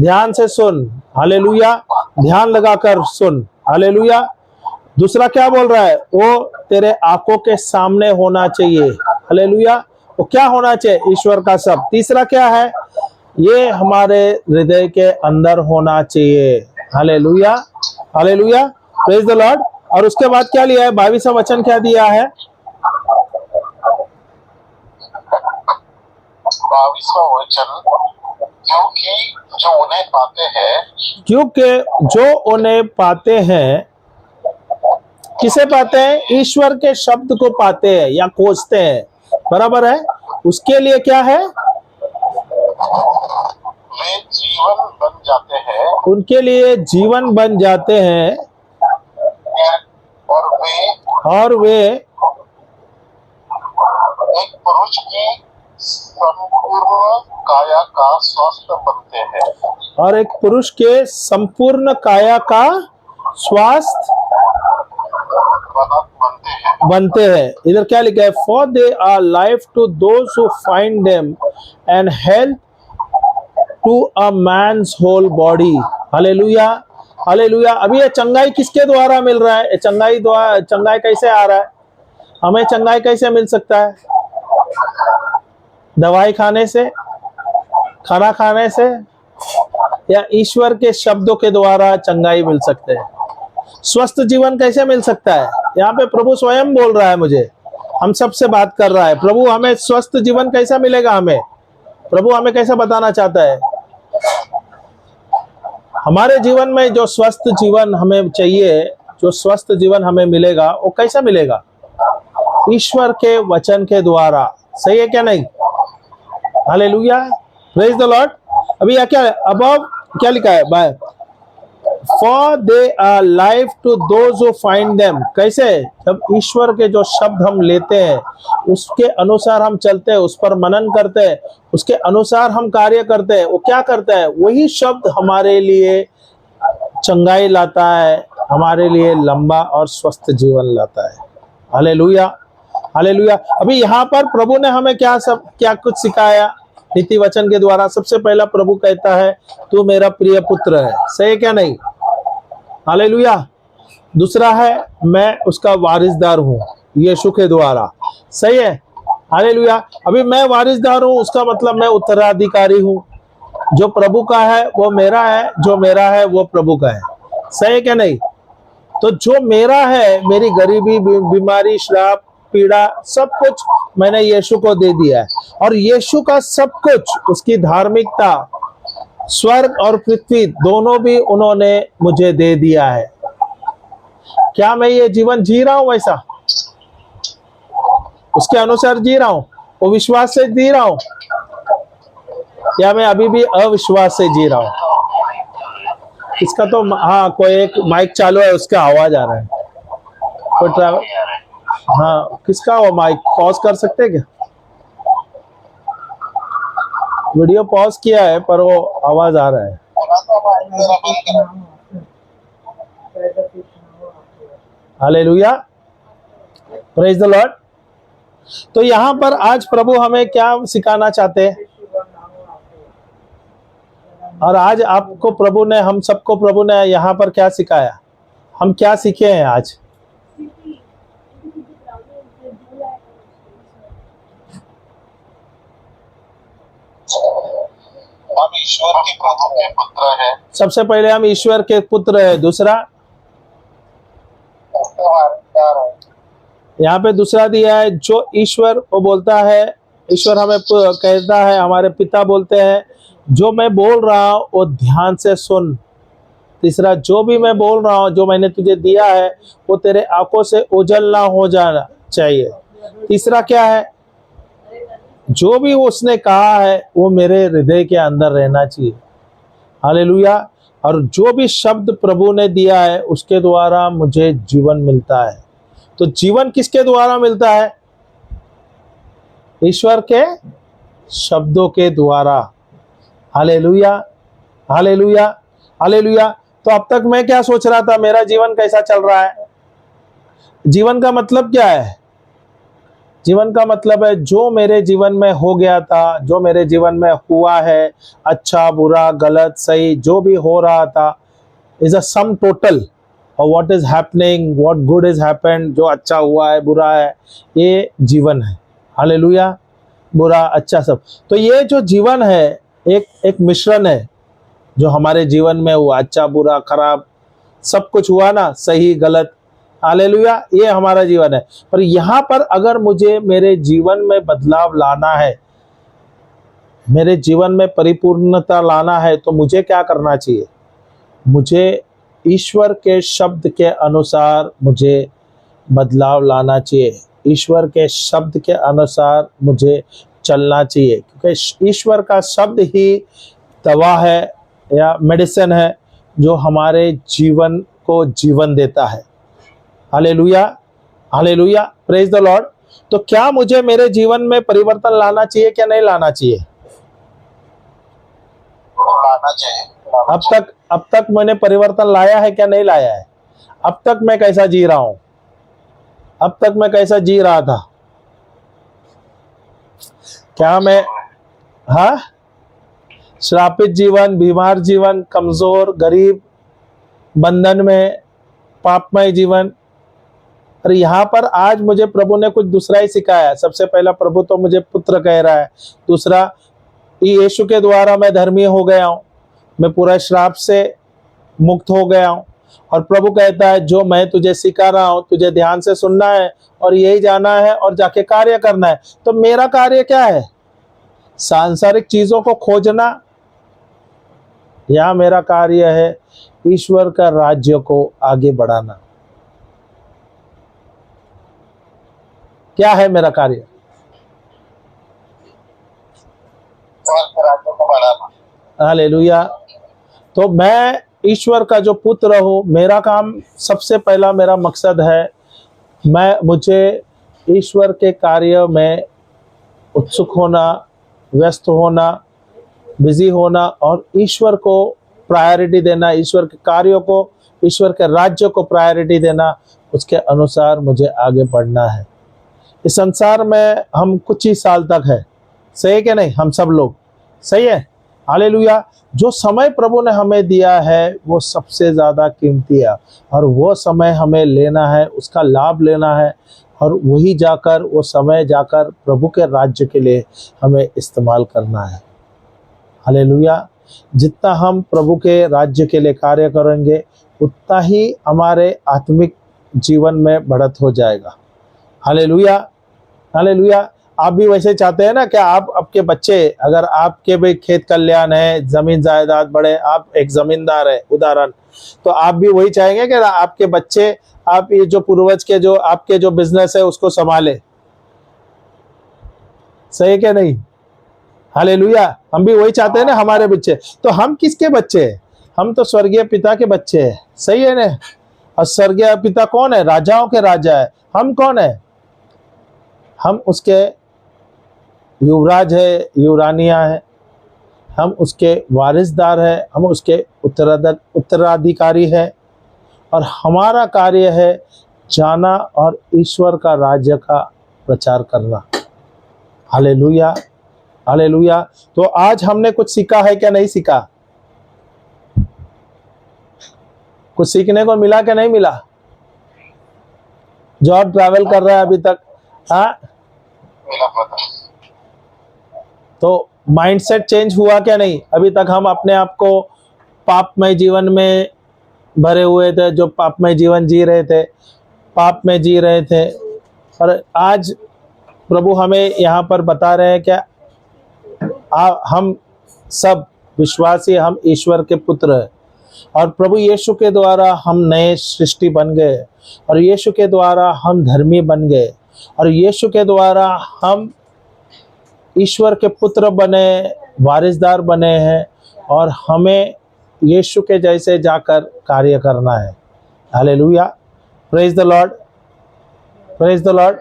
ध्यान से सुन। हालेलुया, ध्यान लगाकर सुन। हालेलुया। दूसरा क्या बोल रहा है? वो तेरे आंखों के सामने होना चाहिए। हालेलुया। वो क्या होना चाहिए? ईश्वर का शब्द। तीसरा क्या है? ये हमारे हृदय के अंदर होना चाहिए। Hallelujah, hallelujah, praise the Lord. और उसके बाद क्या लिया है? 22वां वचन क्या दिया है? 22वां वचन, क्योंकि जो उन्हें पाते हैं, किसे पाते हैं? ईश्वर के शब्द को पाते हैं या खोजते हैं, बराबर है। उसके लिए क्या है? वे जीवन बन जाते हैं। उनके लिए जीवन बन जाते हैं। और वे एक पुरुष की संपूर्ण काया का स्वास्थ्य बनते हैं। और एक पुरुष के संपूर्ण काया का स्वास्थ्य बनते हैं। इधर क्या लिखा है? For they are life to those who find them and health to a man's whole body. Hallelujah, hallelujah. अभी ये चंगाई किसके द्वारा मिल रहा है? चंगाई कैसे आ रहा है? हमें चंगाई कैसे मिल सकता है? दवाई खाने से, खाना खाने से, या ईश्वर के शब्दों के द्वारा चंगाई मिल सकते हैं। स्वस्थ जीवन कैसे मिल सकता है? यहाँ पे प्रभु स्वयं बोल रहा है, मुझे, हम सबसे बात कर रहा है। प्रभु हमें स्वस्थ जीवन कैसा मिलेगा? हमें प्रभु हमें कैसा बताना चाहता है? हमारे जीवन में जो स्वस्थ जीवन हमें चाहिए, जो स्वस्थ जीवन हमें मिलेगा, वो कैसा मिलेगा? ईश्वर के वचन के द्वारा। सही है क्या नहीं? Hallelujah, praise the Lord. अभी क्या है? अबव क्या लिखा है? By for they are life to those who find them. कैसे? जब ईश्वर के जो शब्द हम लेते हैं, उसके अनुसार हम चलते हैं, उस पर मनन करते हैं, उसके अनुसार हम कार्य करते हैं, वो क्या करता है? वही शब्द हमारे लिए चंगाई लाता है, हमारे लिए लंबा और स्वस्थ जीवन लाता है। Hallelujah, hallelujah. अभी यहाँ पर प्रभु ने हमें क्या कुछ सिखाया नीति वचन के द्वारा? सबसे पहला प्रभु कहता है, तू मेरा प्रिय पुत्र है। सही है क्या नहीं? हालेलुया। दूसरा है, मैं उसका वारिसदार हूँ यीशु के द्वारा। सही है, हालेलुया। अभी मैं वारिसदार हूँ, उसका मतलब मैं उत्तराधिकारी हूँ। जो प्रभु का है वो मेरा है, जो मेरा है वो प्रभु का है। सही है क्या नहीं? तो जो मेरा है, मेरी गरीबी, बीमारी, श्राप, पीड़ा, सब कुछ मैंने यीशु को दे दिया है। और यीशु का सब कुछ, उसकी धार्मिकता, स्वर्ग और पृथ्वी दोनों भी उन्होंने मुझे दे दिया है। क्या मैं ये जीवन जी रहा हूं वैसा, उसके अनुसार जी रहा हूं, वो विश्वास से जी रहा हूं, या मैं अभी भी अविश्वास से जी रहा हूं? इसका तो हाँ, कोई एक माइक चालू है, उसका आवाज आ रहा है, कोई ट्रैवल। हाँ, किसका वो माइक पॉज कर सकते हैं क्या? वीडियो पॉज किया है पर वो आवाज आ रहा है। Hallelujah, praise the Lord. तो यहाँ पर आज प्रभु हमें क्या सिखाना चाहते हैं, और आज आपको प्रभु ने, हम सबको प्रभु ने यहाँ पर क्या सिखाया, हम क्या सीखे हैं आज? हम ईश्वर के प्रभु के पुत्र हैं। सबसे पहले हम ईश्वर के पुत्र है। दूसरा, यहाँ पे दूसरा दिया है, जो ईश्वर वो बोलता है, ईश्वर हमें कहता है, हमारे पिता बोलते हैं, जो मैं बोल रहा हूँ वो ध्यान से सुन। तीसरा, जो भी मैं बोल रहा हूँ, जो मैंने तुझे दिया है, वो तेरे आंखों से ओझल ना हो जाना चाहिए। तीसरा क्या है, जो भी उसने कहा है वो मेरे हृदय के अंदर रहना चाहिए। हालेलुया। और जो भी शब्द प्रभु ने दिया है उसके द्वारा मुझे जीवन मिलता है। तो जीवन किसके द्वारा मिलता है? ईश्वर के शब्दों के द्वारा। Hallelujah, hallelujah, hallelujah. तो अब तक मैं क्या सोच रहा था, मेरा जीवन कैसा चल रहा है? जीवन का मतलब क्या है? जीवन का मतलब है जो मेरे जीवन में हो गया था, जो मेरे जीवन में हुआ है, अच्छा बुरा गलत सही जो भी हो रहा था, इज अ सम टोटल और what is happening, what good is happened, जो अच्छा हुआ है बुरा है, ये जीवन है। हालेलुया, बुरा अच्छा सब। तो ये जो जीवन है एक मिश्रण है, जो हमारे जीवन में हुआ, अच्छा बुरा खराब सब कुछ हुआ ना, सही गलत। हालेलुया, ये हमारा जीवन है। पर यहाँ पर अगर मुझे मेरे जीवन में बदलाव लाना है, मेरे जीवन में परिपूर्णता लाना है, तो मुझे क्या करना चाहिए? मुझे ईश्वर के शब्द के अनुसार मुझे बदलाव लाना चाहिए। ईश्वर के शब्द के अनुसार मुझे चलना चाहिए, क्योंकि ईश्वर का शब्द ही दवा है या मेडिसिन है, जो हमारे जीवन को जीवन देता है। Hallelujah, hallelujah, praise the Lord. तो क्या मुझे मेरे जीवन में परिवर्तन लाना चाहिए क्या नहीं लाना चाहिए? लाना चाहिए। अब तक मैंने परिवर्तन लाया है क्या नहीं लाया है? अब तक मैं कैसा जी रहा हूं? अब तक मैं कैसा जी रहा था? क्या मैं, हाँ, श्रापित जीवन, बीमार जीवन, कमजोर, गरीब, बंधन में, पापमय जीवन। और यहाँ पर आज मुझे प्रभु ने कुछ दूसरा ही सिखाया। सबसे पहला, प्रभु तो मुझे पुत्र कह रहा है। दूसरा, यीशु के द्वारा मैं धर्मी हो गया हूँ, मैं पूरा श्राप से मुक्त हो गया हूँ। और प्रभु कहता है, जो मैं तुझे सिखा रहा हूँ, तुझे ध्यान से सुनना है और यही जाना है और जाके कार्य करना है। तो मेरा कार्य क्या है? सांसारिक चीजों को खोजना, या मेरा कार्य है ईश्वर का राज्य को आगे बढ़ाना? क्या है मेरा कार्य? राज्य को बढ़ाना। हालेलुया। तो मैं ईश्वर का जो पुत्र हूँ, मेरा काम सबसे पहला, मेरा मकसद है, मुझे ईश्वर के कार्य में उत्सुक होना, व्यस्त होना, बिजी होना और ईश्वर को प्रायोरिटी देना, ईश्वर के कार्यों को, ईश्वर के राज्य को प्रायोरिटी देना। उसके अनुसार मुझे आगे बढ़ना है। इस संसार में हम कुछ ही साल तक है, सही है कि नहीं? हम सब लोग, सही है? हालेलुया। जो समय प्रभु ने हमें दिया है वो सबसे ज्यादा कीमती है, और वो समय हमें लेना है, उसका लाभ लेना है, और वही जाकर, वो समय जाकर प्रभु के राज्य के लिए हमें इस्तेमाल करना है। हालेलुया। जितना हम प्रभु के राज्य के लिए कार्य करेंगे, उतना ही हमारे आत्मिक जीवन में बढ़त हो जाएगा। Hallelujah, hallelujah. आप भी वैसे चाहते हैं ना कि आप, आपके बच्चे, अगर आपके भी खेत कल्याण है, जमीन जायदाद बढ़े, आप एक जमींदार है उदाहरण, तो आप भी वही चाहेंगे कि आपके बच्चे आप ये जो पूर्वज के जो आपके जो बिजनेस है उसको संभाले। सही है क्या नहीं? हालेलुया। हम भी वही चाहते हैं ना हमारे बच्चे। तो हम किसके बच्चे हैं? हम तो स्वर्गीय पिता के बच्चे हैं। सही है ना? और स्वर्गीय पिता कौन है? राजाओं के राजा है। हम कौन है? हम उसके युवराज है, युवरानिया है। हम उसके वारिसदार है, हम उसके उत्तराधिकारी है। और हमारा कार्य है जाना और ईश्वर का राज्य का प्रचार करना। Hallelujah, hallelujah. तो आज हमने कुछ सीखा है क्या नहीं सीखा? कुछ सीखने को मिला क्या नहीं मिला? जो ट्रैवल कर रहा है अभी तक, हाँ, मिला पता। तो माइंडसेट चेंज हुआ क्या नहीं? अभी तक हम अपने आप को पापमय जीवन में भरे हुए थे, जो पापमय जीवन जी रहे थे, पाप में जी रहे थे। और आज प्रभु हमें यहाँ पर बता रहे हैं क्या हम सब विश्वासी, हम ईश्वर के पुत्र हैं। और प्रभु यीशु के द्वारा हम नए सृष्टि बन गए, और यीशु के द्वारा हम धर्मी बन गए, और यीशु के द्वारा हम ईश्वर के पुत्र बने, वारिसदार बने हैं। और हमें यीशु के जैसे जाकर कार्य करना है। Hallelujah, praise the Lord, praise the Lord.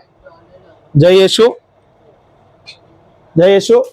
जय यीशु, जय यीशु।